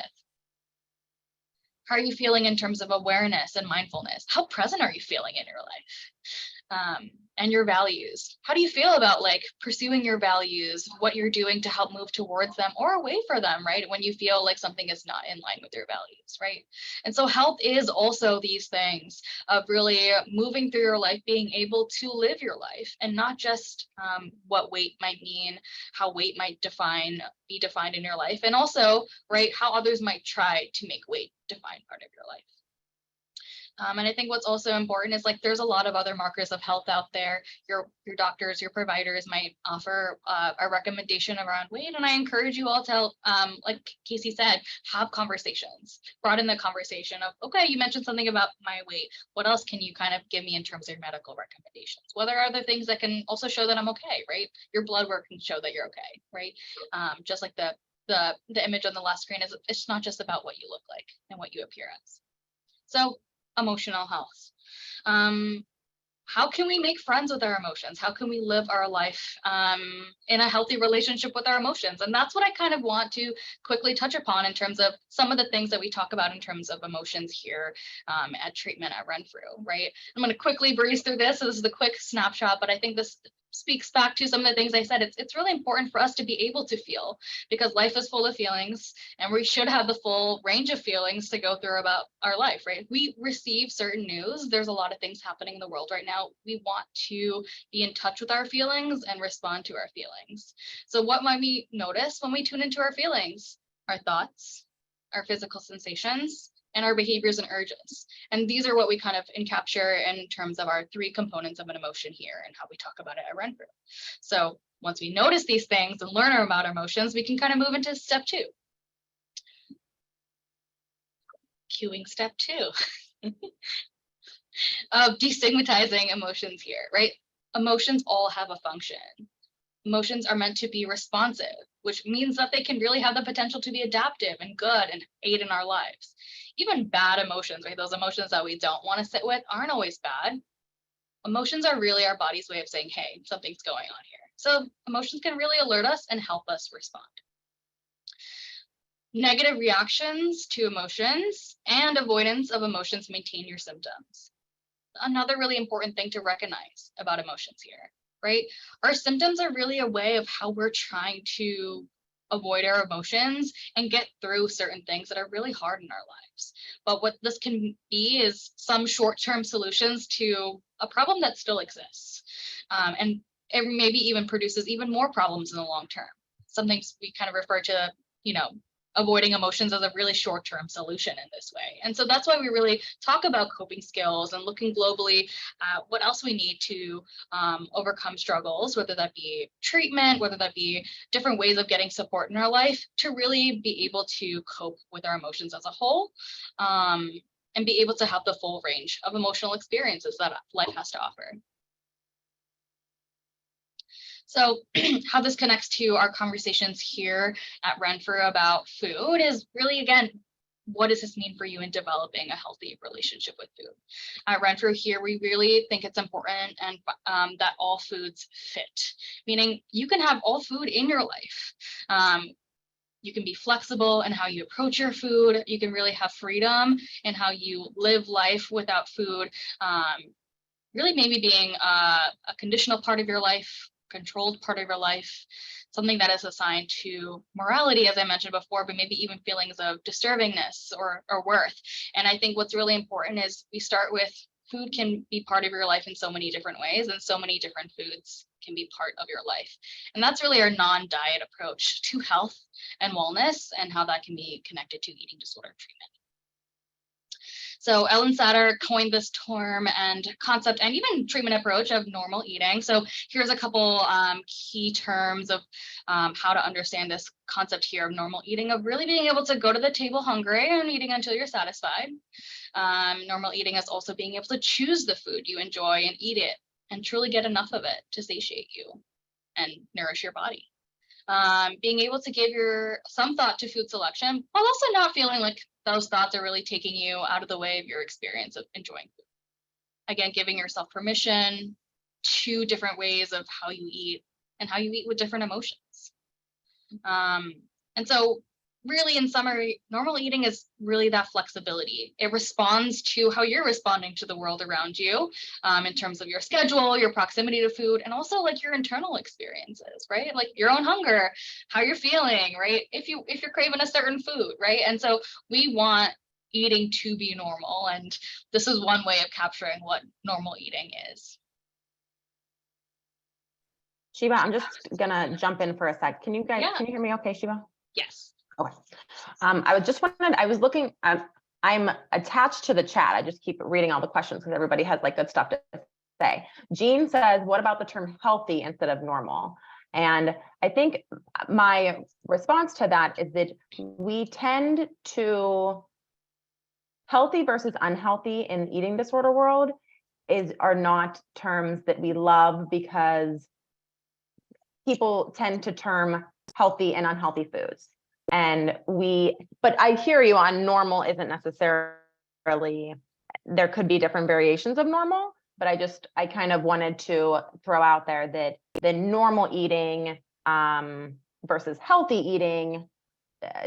How are you feeling in terms of awareness and mindfulness? How present are you feeling in your life? And your values. How do you feel about like pursuing your values, what you're doing to help move towards them or away from them, right? When you feel like something is not in line with your values, right? And so health is also these things of really moving through your life, being able to live your life, and not just what weight might mean, how weight might be defined in your life, and also, right, how others might try to make weight define part of your life. And I think what's also important is like there's a lot of other markers of health out there. Your doctors, your providers might offer a recommendation around weight, and I encourage you all to, like Casey said, have conversations. Broaden the conversation of, okay, you mentioned something about my weight. What else can you kind of give me in terms of medical recommendations? What are other things that can also show that I'm okay, right? Your blood work can show that you're okay, right? Just like the image on the last screen is, it's not just about what you look like and what you appear as. So emotional health. How can we make friends with our emotions? How can we live our life in a healthy relationship with our emotions? And that's what I kind of want to quickly touch upon in terms of some of the things that we talk about in terms of emotions here at treatment at Renfrew, right? I'm going to quickly breeze through this. This is the quick snapshot, but I think this speaks back to some of the things I said. It's really important for us to be able to feel, because life is full of feelings, and we should have the full range of feelings to go through about our life, right? If we receive certain news, there's a lot of things happening in the world right now. We want to be in touch with our feelings and respond to our feelings. So what might we notice when we tune into our feelings? Our thoughts, our physical sensations, and our behaviors and urges. And these are what we kind of encapture in terms of our 3 components of an emotion here and how we talk about it at Renfrew. So once we notice these things and learn about our emotions, we can kind of move into step 2. Cueing step 2 of destigmatizing emotions here, right? Emotions all have a function. Emotions are meant to be responsive, which means that they can really have the potential to be adaptive and good and aid in our lives. Even bad emotions, right? Those emotions that we don't want to sit with aren't always bad. Emotions are really our body's way of saying, hey, something's going on here. So emotions can really alert us and help us respond. Negative reactions to emotions and avoidance of emotions maintain your symptoms. Another really important thing to recognize about emotions here, right? Our symptoms are really a way of how we're trying to avoid our emotions and get through certain things that are really hard in our lives. But what this can be is some short-term solutions to a problem that still exists. And it maybe even produces even more problems in the long term. Some things we kind of refer to, avoiding emotions as a really short-term solution in this way. And so that's why we really talk about coping skills and looking globally at what else we need to overcome struggles, whether that be treatment, whether that be different ways of getting support in our life, to really be able to cope with our emotions as a whole, and be able to have the full range of emotional experiences that life has to offer. So how this connects to our conversations here at Renfrew about food is really, again, what does this mean for you in developing a healthy relationship with food? At Renfrew here, we really think it's important and that all foods fit, meaning you can have all food in your life. You can be flexible in how you approach your food. You can really have freedom in how you live life without food, really maybe being a conditional part of your life, controlled part of your life, something that is assigned to morality, as I mentioned before, but maybe even feelings of disturbingness or worth. And I think what's really important is we start with food can be part of your life in so many different ways, and so many different foods can be part of your life. And that's really our non-diet approach to health and wellness and how that can be connected to eating disorder treatment. So Ellen Satter coined this term and concept and even treatment approach of normal eating. So here's a couple key terms of how to understand this concept here of normal eating, of really being able to go to the table hungry and eating until you're satisfied. Normal eating is also being able to choose the food you enjoy and eat it and truly get enough of it to satiate you and nourish your body. Being able to give some thought to food selection, while also not feeling like those thoughts are really taking you out of the way of your experience of enjoying food. Again, giving yourself permission to different ways of how you eat and how you eat with different emotions. And so really, in summary, normal eating is really that flexibility. It responds to how you're responding to the world around you, in terms of your schedule, your proximity to food, and also like your internal experiences, right? Like your own hunger, how you're feeling, right? If you're craving a certain food, right? And so we want eating to be normal, and this is one way of capturing what normal eating is. Shiva, I'm just gonna jump in for a sec. Can you hear me okay, Shiva? Yes. Okay. I was looking at, I'm attached to the chat. I just keep reading all the questions because everybody has like good stuff to say. Jean says, what about the term healthy instead of normal? And I think my response to that is that we tend to, healthy versus unhealthy in eating disorder world are not terms that we love, because people tend to term healthy and unhealthy foods. But I hear you on normal isn't necessarily, there could be different variations of normal, but I kind of wanted to throw out there that the normal eating versus healthy eating,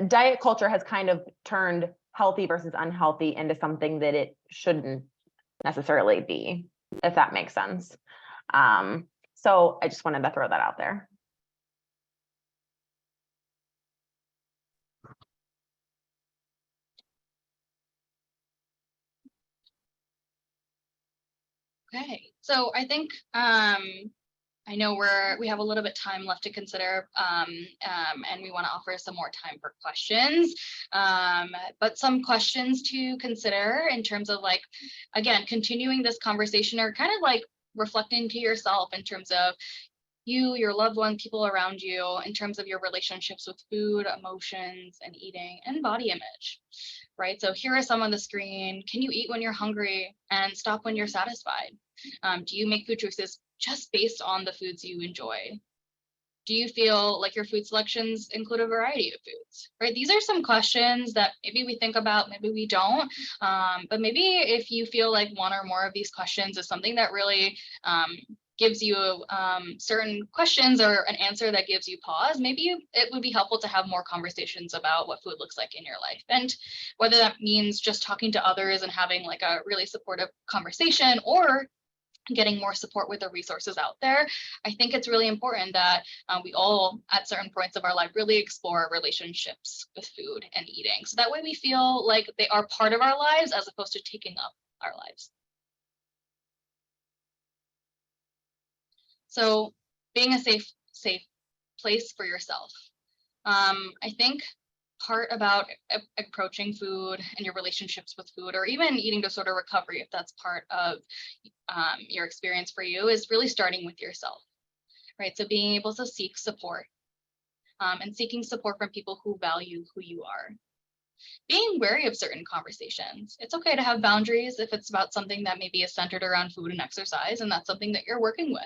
diet culture has kind of turned healthy versus unhealthy into something that it shouldn't necessarily be, if that makes sense. So I just wanted to throw that out there. Okay, so I think I know we have a little bit time left to consider, and we want to offer some more time for questions. But some questions to consider in terms of like, again, continuing this conversation, or kind of like reflecting to yourself in terms of you, your loved one, people around you, in terms of your relationships with food, emotions, and eating, and body image, right? So here are some on the screen. Can you eat when you're hungry and stop when you're satisfied? Do you make food choices just based on the foods you enjoy? Do you feel like your food selections include a variety of foods, right? These are some questions that maybe we think about, maybe we don't, but maybe if you feel like one or more of these questions is something that really gives you certain questions or an answer that gives you pause, maybe it would be helpful to have more conversations about what food looks like in your life. And whether that means just talking to others and having like a really supportive conversation, or getting more support with the resources out there, I think it's really important that we all, at certain points of our life, really explore relationships with food and eating. So that way we feel like they are part of our lives as opposed to taking up our lives. So being a safe place for yourself. I think part about approaching food and your relationships with food, or even eating disorder recovery, if that's part of your experience for you, is really starting with yourself, right? So being able to seek support, and seeking support from people who value who you are. Being wary of certain conversations. It's okay to have boundaries if it's about something that maybe is centered around food and exercise, and that's something that you're working with.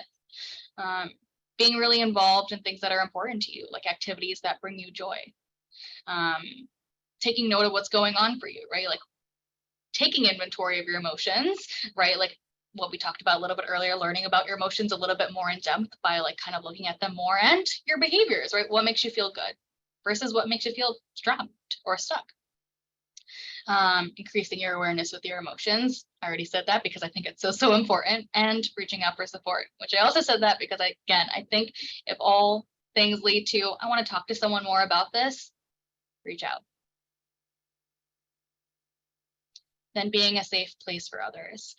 Being really involved in things that are important to you, like activities that bring you joy. Taking note of what's going on for you, right? Like taking inventory of your emotions, right? Like what we talked about a little bit earlier, learning about your emotions a little bit more in depth by like kind of looking at them more, and your behaviors, right? What makes you feel good versus what makes you feel trapped or stuck. Increasing your awareness with your emotions. I already said that because I think it's so important. And reaching out for support, which I also said that because I think if all things lead to, I want to talk to someone more about this, reach out. then being a safe place for others.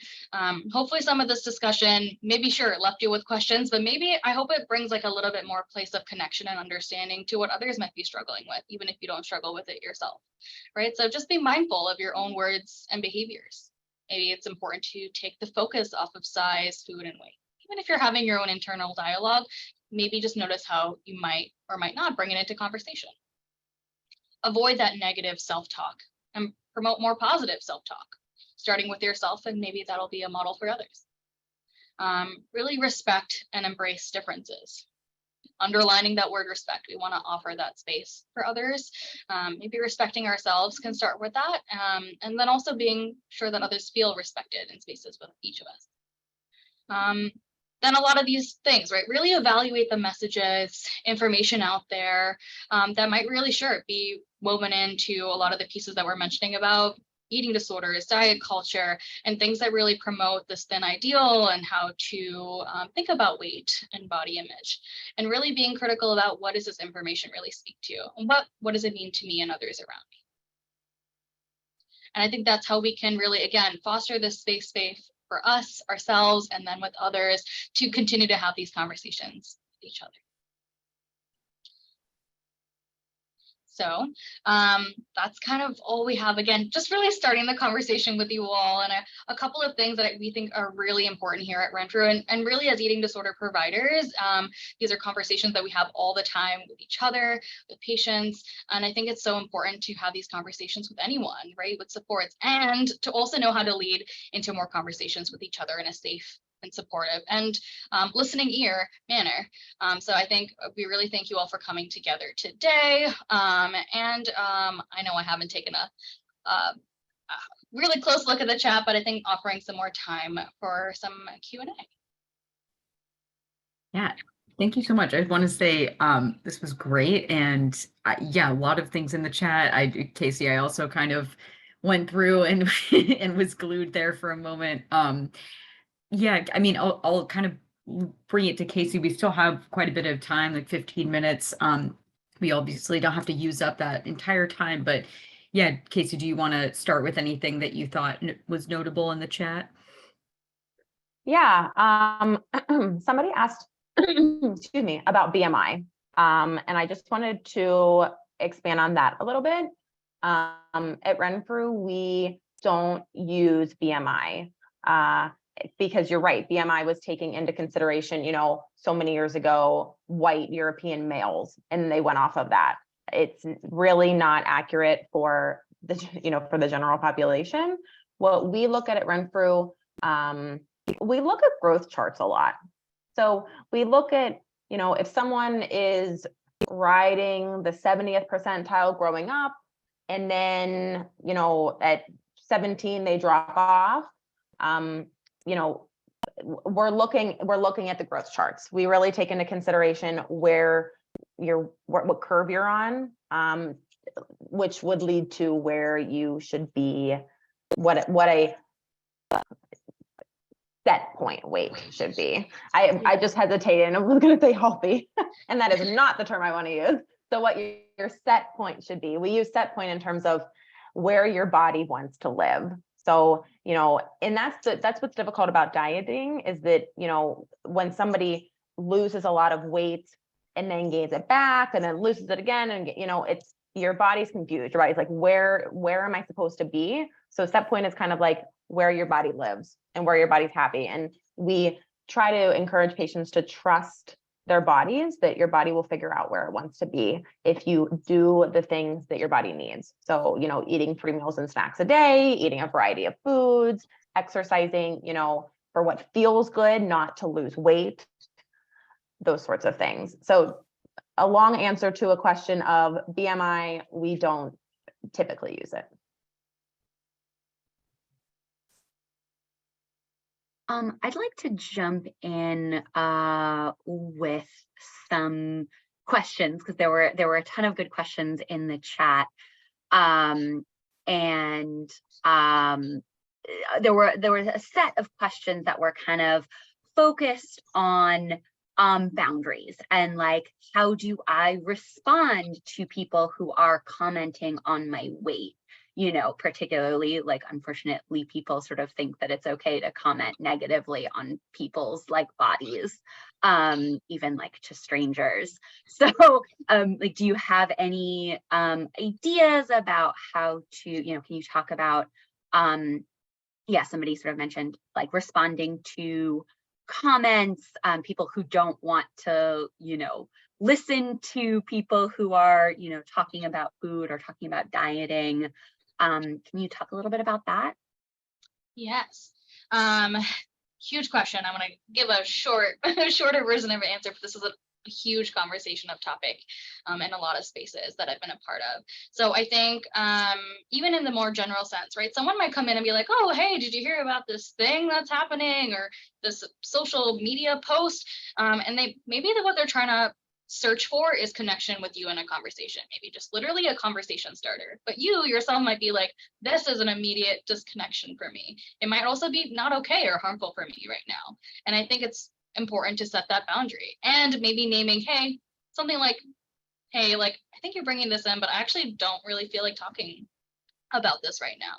Hopefully some of this discussion, maybe sure, left you with questions, but maybe I hope it brings like a little bit more place of connection and understanding to what others might be struggling with, even if you don't struggle with it yourself, right? So just be mindful of your own words and behaviors. Maybe it's important to take the focus off of size, food, and weight. Even if you're having your own internal dialogue, maybe just notice how you might or might not bring it into conversation. Avoid that negative self-talk and promote more positive self-talk, starting with yourself, and maybe that'll be a model for others. Really respect and embrace differences. Underlining that word respect, we want to offer that space for others. Maybe respecting ourselves can start with that, and then also being sure that others feel respected in spaces with each of us. Then a lot of these things, right? Really evaluate the messages, information out there that might really be woven into a lot of the pieces that we're mentioning about eating disorders, diet culture, and things that really promote this thin ideal and how to think about weight and body image, and really being critical about what does this information really speak to, and what does it mean to me and others around me. And I think that's how we can really, again, foster this space for us, ourselves, and then with others to continue to have these conversations with each other. So that's kind of all we have. Again, just really starting the conversation with you all, and a couple of things that we think are really important here at Renfrew, and really as eating disorder providers, these are conversations that we have all the time with each other, with patients, and I think it's so important to have these conversations with anyone, right, with supports, and to also know how to lead into more conversations with each other in a safe and supportive and listening ear manner. So I think we really thank you all for coming together today. I know I haven't taken a really close look at the chat, but I think offering some more time for some Q&A. Yeah, thank you so much. I want to say this was great. And yeah, a lot of things in the chat. Casey, I also kind of went through and, and was glued there for a moment. Yeah, I mean, I'll kind of bring it to Casey. We still have quite a bit of time, like 15 minutes. We obviously don't have to use up that entire time, but yeah, Casey, do you want to start with anything that you thought was notable in the chat? Yeah, somebody asked, excuse me, about BMI. And I just wanted to expand on that a little bit. At Renfrew, we don't use BMI. Because you're right, BMI was taking into consideration, so many years ago, white European males, and they went off of that. It's really not accurate for the, for the general population. What we look at Renfrew, we look at growth charts a lot. So we look at, if someone is riding the 70th percentile growing up, and then, at 17, they drop off. We're looking at the growth charts. We really take into consideration what curve you're on, which would lead to where you should be, what a set point weight should be. I just hesitated and I was going to say healthy, and that is not the term I want to use. So what your set point should be. We use set point in terms of where your body wants to live. So, and that's what's difficult about dieting is that, when somebody loses a lot of weight and then gains it back and then loses it again, and, it's your body's confused, right? It's like, where am I supposed to be? So set point is kind of like where your body lives and where your body's happy. And we try to encourage patients to trust their bodies, that your body will figure out where it wants to be if you do the things that your body needs. So, eating 3 meals and snacks a day, eating a variety of foods, exercising, for what feels good, not to lose weight, those sorts of things. So a long answer to a question of BMI, we don't typically use it. I'd like to jump in with some questions, because there were a ton of good questions in the chat, and there was a set of questions that were kind of focused on boundaries and like, how do I respond to people who are commenting on my weight? particularly like, unfortunately, people sort of think that it's okay to comment negatively on people's like bodies, even like to strangers. So like, do you have any ideas about how to, can you talk about, somebody sort of mentioned like responding to comments, people who don't want to, listen to people who are, talking about food or talking about dieting. Can you talk a little bit about that? Yes. Huge question. I'm going to give a shorter version of an answer, but this is a huge conversation of topic in a lot of spaces that I've been a part of. So I think even in the more general sense, right? Someone might come in and be like, oh, hey, did you hear about this thing that's happening or this social media post? And what they're trying to search for is connection with you in a conversation, maybe just literally a conversation starter. But you yourself might be like, this is an immediate disconnection for me. It might also be not okay or harmful for me right now. And I think it's important to set that boundary and maybe naming, something like, hey, like, I think you're bringing this in, but I actually don't really feel like talking about this right now.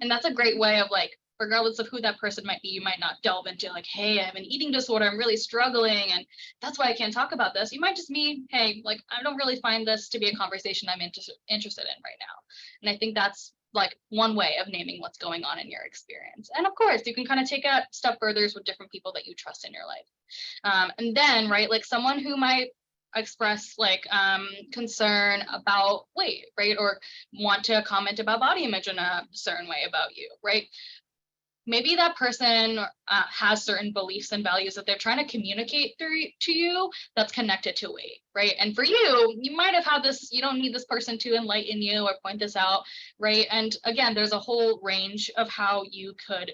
And that's a great way of like, regardless of who that person might be, you might not delve into like, hey, I have an eating disorder, I'm really struggling, and that's why I can't talk about this. You might just mean, hey, like, I don't really find this to be a conversation I'm interested in right now. And I think that's like one way of naming what's going on in your experience. And of course, you can kind of take a step further with different people that you trust in your life. And then, right, like someone who might express like concern about weight, right, or want to comment about body image in a certain way about you, right? Maybe that person has certain beliefs and values that they're trying to communicate to you that's connected to weight, right? And for you, you might have had this, you don't need this person to enlighten you or point this out, right? And again, there's a whole range of how you could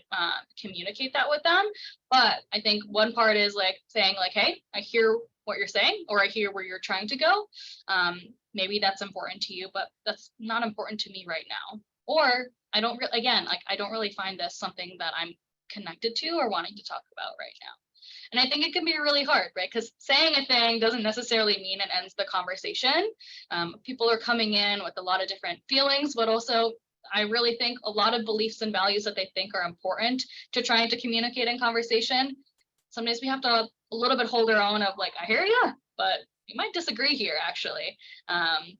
communicate that with them. But I think one part is like saying like, hey, I hear what you're saying, or I hear where you're trying to go. Maybe that's important to you, but that's not important to me right now. Or I don't really find this something that I'm connected to or wanting to talk about right now. And I think it can be really hard, right? Because saying a thing doesn't necessarily mean it ends the conversation. People are coming in with a lot of different feelings, but also I really think a lot of beliefs and values that they think are important to trying to communicate in conversation. Sometimes we have to a little bit hold our own of like, I hear you, but you might disagree here actually.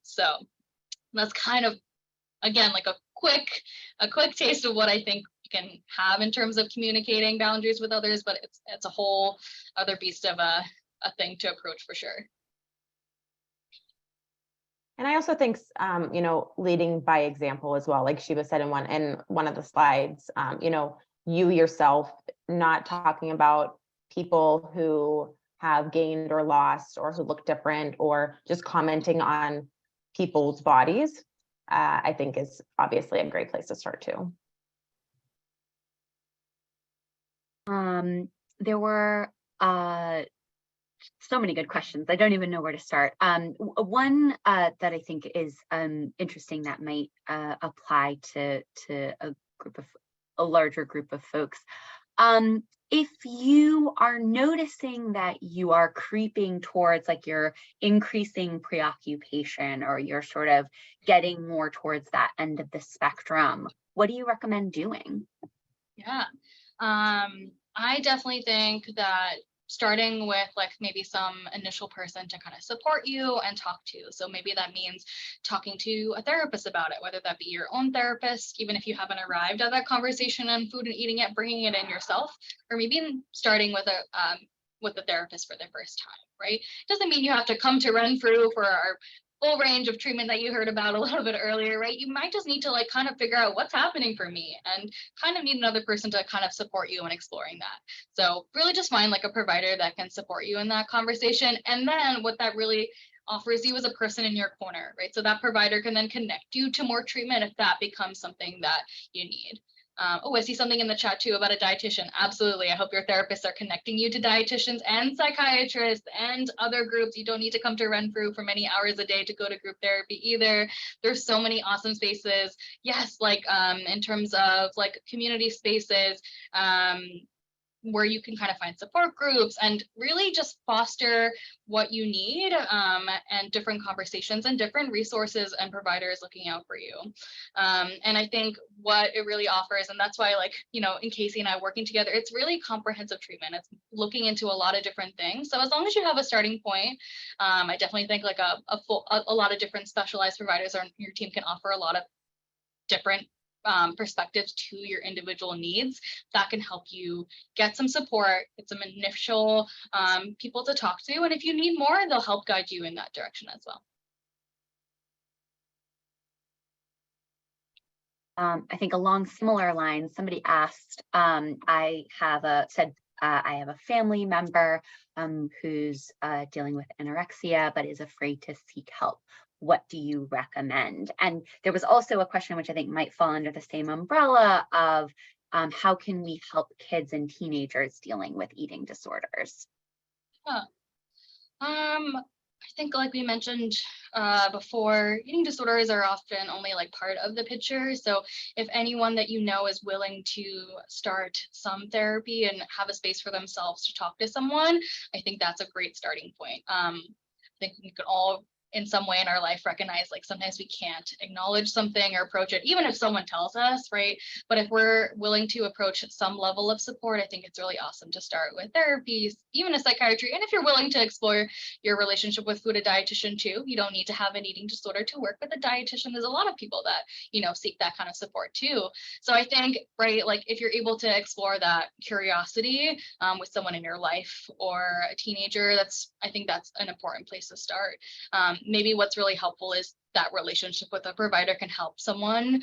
So that's kind of, again, like a quick taste of what I think you can have in terms of communicating boundaries with others, but it's a whole other beast of a thing to approach for sure. And I also think, leading by example as well, like Shiva said in one of the slides, you yourself not talking about people who have gained or lost or who look different, or just commenting on people's bodies, I think is obviously a great place to start too. There were so many good questions. I don't even know where to start. One that I think is interesting that might apply to a larger group of folks. If you are noticing that you are creeping towards like you're increasing preoccupation, or you're sort of getting more towards that end of the spectrum, what do you recommend doing? Yeah, I definitely think that starting with like maybe some initial person to kind of support you and talk to. So maybe that means talking to a therapist about it, whether that be your own therapist, even if you haven't arrived at that conversation on food and eating yet, bringing it in yourself, or maybe starting with a therapist for the first time, right? Doesn't mean you have to come to Renfrew for our full range of treatment that you heard about a little bit earlier, right? You might just need to like kind of figure out what's happening for me and kind of need another person to kind of support you in exploring that. So really just find like a provider that can support you in that conversation. And then what that really offers you is a person in your corner, right? So that provider can then connect you to more treatment if that becomes something that you need. I see something in the chat too about a dietitian. Absolutely. I hope your therapists are connecting you to dietitians and psychiatrists and other groups. You don't need to come to Renfrew for many hours a day to go to group therapy either. There's so many awesome spaces. Yes, like in terms of like community spaces, where you can kind of find support groups and really just foster what you need, and different conversations and different resources and providers looking out for you. And I think what it really offers, and that's why, like, you know, in Casey and I working together, it's really comprehensive treatment. It's looking into a lot of different things. So as long as you have a starting point, I definitely think like a lot of different specialized providers on your team can offer a lot of different perspectives to your individual needs that can help you get some support, get some initial people to talk to. And if you need more, they'll help guide you in that direction as well. I think along similar lines, somebody asked, I have a family member who's dealing with anorexia, but is afraid to seek help. What do you recommend? And there was also a question which I think might fall under the same umbrella of how can we help kids and teenagers dealing with eating disorders? I think, like we mentioned before, eating disorders are often only like part of the picture. So if anyone that you know is willing to start some therapy and have a space for themselves to talk to someone, I think that's a great starting point. I think we could all in some way in our life recognize, like, sometimes we can't acknowledge something or approach it, even if someone tells us, right? But if we're willing to approach some level of support, I think it's really awesome to start with therapy, even a psychiatry. And if you're willing to explore your relationship with food, a dietitian too. You don't need to have an eating disorder to work with a dietitian. There's a lot of people that, you know, seek that kind of support too. So I think, right, like if you're able to explore that curiosity with someone in your life or a teenager, I think that's an important place to start. Maybe what's really helpful is that relationship with a provider can help someone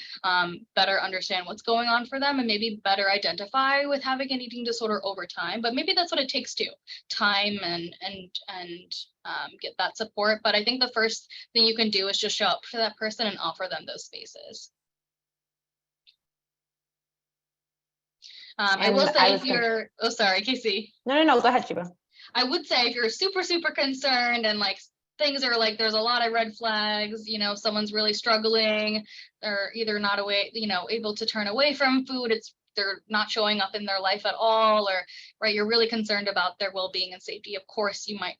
better understand what's going on for them and maybe better identify with having an eating disorder over time. But maybe that's what it takes too, time and get that support. But I think the first thing you can do is just show up for that person and offer them those spaces. I will say if you're, oh, sorry, Casey. No, go ahead, Shiba. I would say if you're super, super concerned and like things are like, there's a lot of red flags, you know, someone's really struggling, they're either not able to turn away from food, they're not showing up in their life at all, or, right, you're really concerned about their well-being and safety. Of course, you might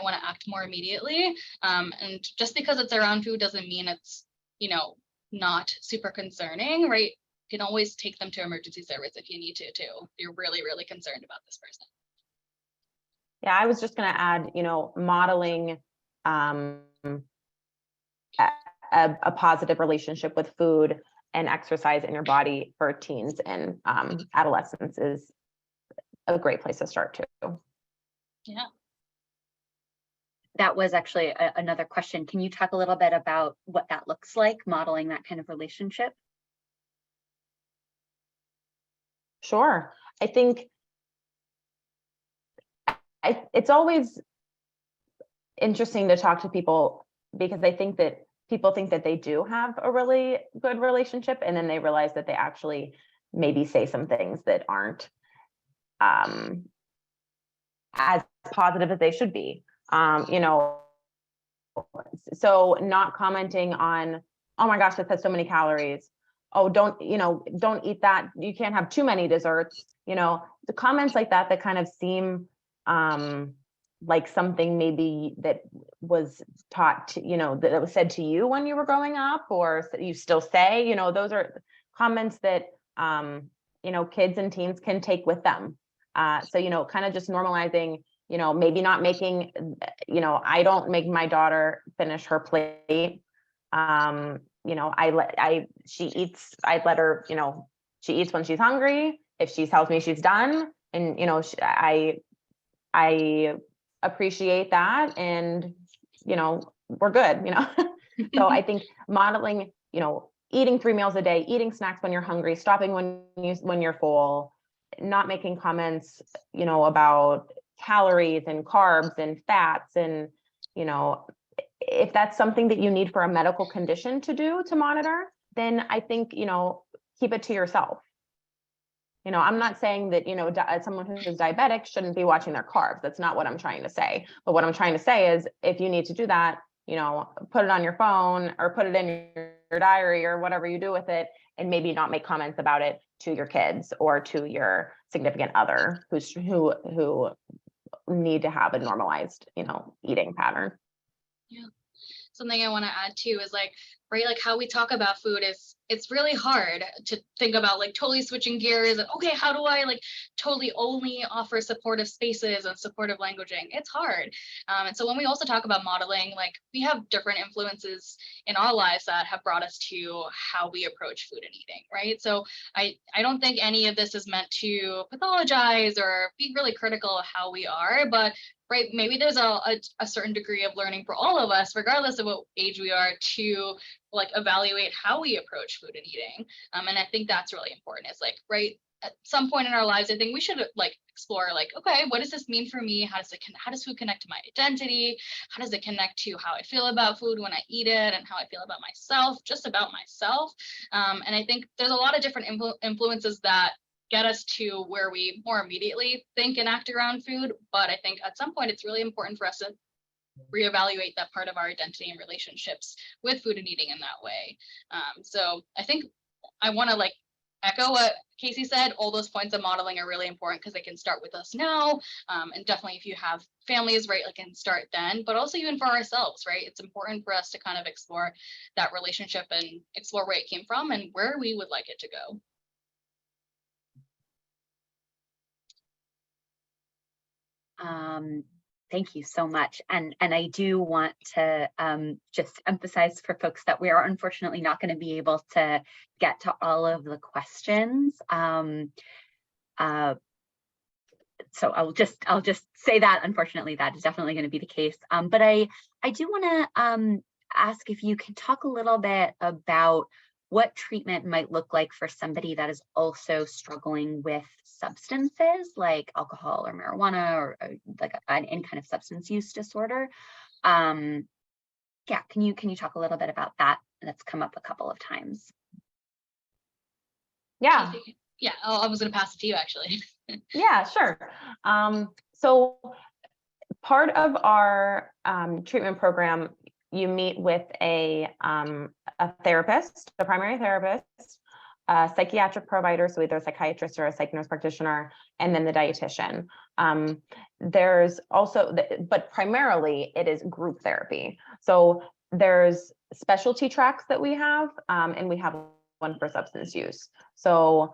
want to act more immediately. And just because it's around food doesn't mean it's, you know, not super concerning, right? You can always take them to emergency service if you need to too. You're really, really concerned about this person. Yeah, I was just going to add, you know, modeling a positive relationship with food and exercise in your body for teens and adolescents is a great place to start too. Yeah. That was actually another question. Can you talk a little bit about what that looks like, modeling that kind of relationship? Sure. I think it's always interesting to talk to people because I think that people think that they do have a really good relationship, and then they realize that they actually maybe say some things that aren't as positive as they should be. You know, so not commenting on, oh my gosh, this has so many calories. Oh, don't eat that. You can't have too many desserts. You know, the comments like that kind of seem like something maybe that was taught to, you know, that was said to you when you were growing up, or you still say, you know, those are comments that, you know, kids and teens can take with them. So, you know, kind of just normalizing, you know, maybe not making, you know, I don't make my daughter finish her plate. You know, I let her, you know, she eats when she's hungry. If she tells me she's done, and, you know, I appreciate that, and, you know, we're good, you know. So I think modeling, you know, eating 3 meals a day, eating snacks when you're hungry, stopping when you're full, not making comments, you know, about calories and carbs and fats, and, you know, if that's something that you need for a medical condition to monitor, then I think, you know, keep it to yourself. You know, I'm not saying that, you know, someone who is diabetic shouldn't be watching their carbs. That's not what I'm trying to say. But what I'm trying to say is, if you need to do that, put it on your phone or put it in your diary or whatever you do with it, and maybe not make comments about it to your kids or to your significant other who need to have a normalized, eating pattern. Yeah. Something I want to add too is like, right, like how we talk about food is, it's really hard to think about like totally switching gears and okay, how do I like totally only offer supportive spaces and supportive languaging? It's hard. And so when we also talk about modeling, like we have different influences in our lives that have brought us to how we approach food and eating, right? So I don't think any of this is meant to pathologize or be really critical of how we are, but right, maybe there's a certain degree of learning for all of us, regardless of what age we are, to like evaluate how we approach food and eating. And I think that's really important. It's like, right, at some point in our lives, I think we should like explore like, okay, what does this mean for me? How does food connect to my identity? How does it connect to how I feel about food when I eat it and how I feel about myself, just about myself? And I think there's a lot of different influences that get us to where we more immediately think and act around food. But I think at some point it's really important for us to reevaluate that part of our identity and relationships with food and eating in that way. So I think I want to like echo what Casey said. All those points of modeling are really important because they can start with us now. And definitely if you have families, right, like can start then, but also even for ourselves, right? It's important for us to kind of explore that relationship and explore where it came from and where we would like it to go. Thank you so much. And I do want to just emphasize for folks that we are unfortunately not going to be able to get to all of the questions. So I'll just say that unfortunately that is definitely going to be the case. But I do want to ask if you can talk a little bit about what treatment might look like for somebody that is also struggling with substances like alcohol or marijuana or like any kind of substance use disorder. Yeah, can you talk a little bit about that? That's come up a couple of times. Yeah. Yeah, I was going to pass it to you actually. Yeah, sure. So part of our treatment program, you meet with a therapist, a primary therapist, a psychiatric provider, so either a psychiatrist or a psych nurse practitioner, and then the dietitian. There's also, but primarily it is group therapy. So there's specialty tracks that we have, and we have one for substance use. So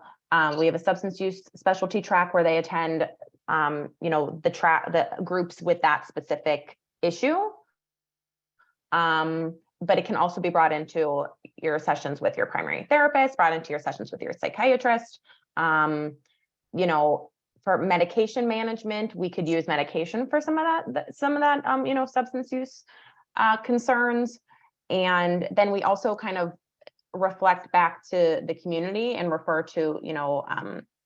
we have a substance use specialty track where they attend, the groups with that specific issue. But it can also be brought into your sessions with your primary therapist, brought into your sessions with your psychiatrist. For medication management, we could use medication for some of that, substance use concerns. And then we also kind of reflect back to the community and refer to,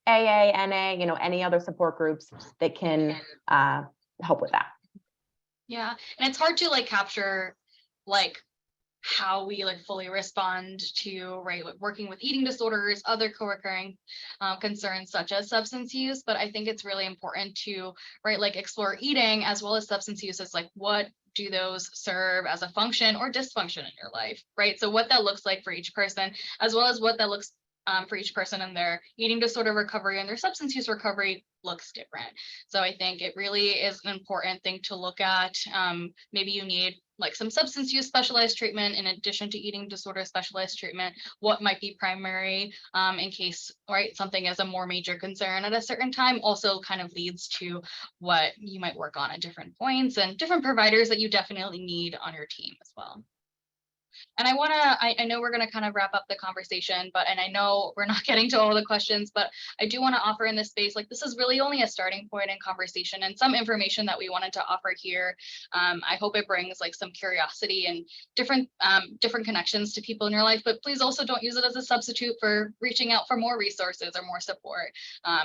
AA, NA, any other support groups that can help with that. Yeah, and it's hard to like capture like how we like fully respond to working with eating disorders, other co-occurring concerns such as substance use. But I think it's really important to explore eating as well as substance use as like what do those serve as a function or dysfunction in your life, right? So what that looks like for each person, as well as what that looks for each person in their eating disorder recovery and their substance use recovery looks different. So I think it really is an important thing to look at. Maybe you need like some substance use specialized treatment in addition to eating disorder specialized treatment. What might be primary in case something is a more major concern at a certain time also kind of leads to what you might work on at different points and different providers that you definitely need on your team as well. And I know we're going to kind of wrap up the conversation, and I know we're not getting to all the questions, but I do want to offer in this space, this is really only a starting point in conversation and some information that we wanted to offer here. I hope it brings some curiosity and different connections to people in your life, but please also don't use it as a substitute for reaching out for more resources or more support.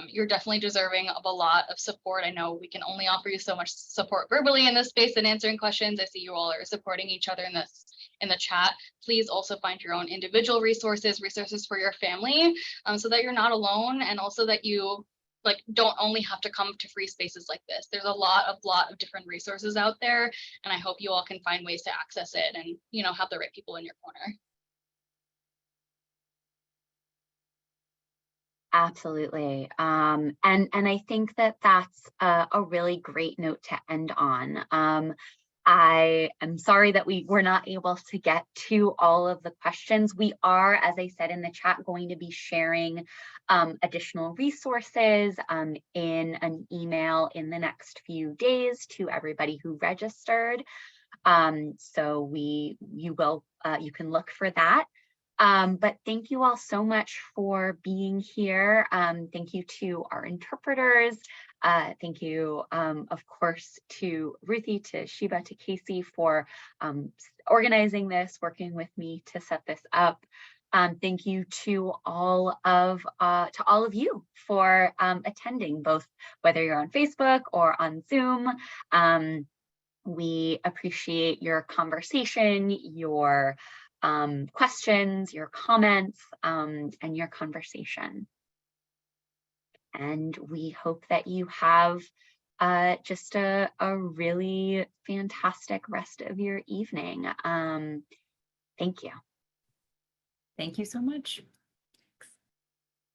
You're definitely deserving of a lot of support. I know we can only offer you so much support verbally in this space and answering questions. I see you all are supporting each other in the chat. Please also find your own individual resources for your family, so that you're not alone, and also that you like don't only have to come to free spaces like this. There's a lot of different resources out there, and I hope you all can find ways to access it and, you know, have the right people in your corner. Absolutely. And I think that that's a really great note to end on. I am sorry that we were not able to get to all of the questions. We are, as I said in the chat, going to be sharing additional resources in an email in the next few days to everybody who registered. So you can look for that. But thank you all so much for being here. Thank you to our interpreters. Thank you, of course, to Ruthie, to Sheba, to Casey for organizing this, working with me to set this up. Thank you to all of you for attending, both whether you're on Facebook or on Zoom. We appreciate your conversation, your questions, your comments, and your conversation. And we hope that you have just a really fantastic rest of your evening. Thank you. Thank you so much.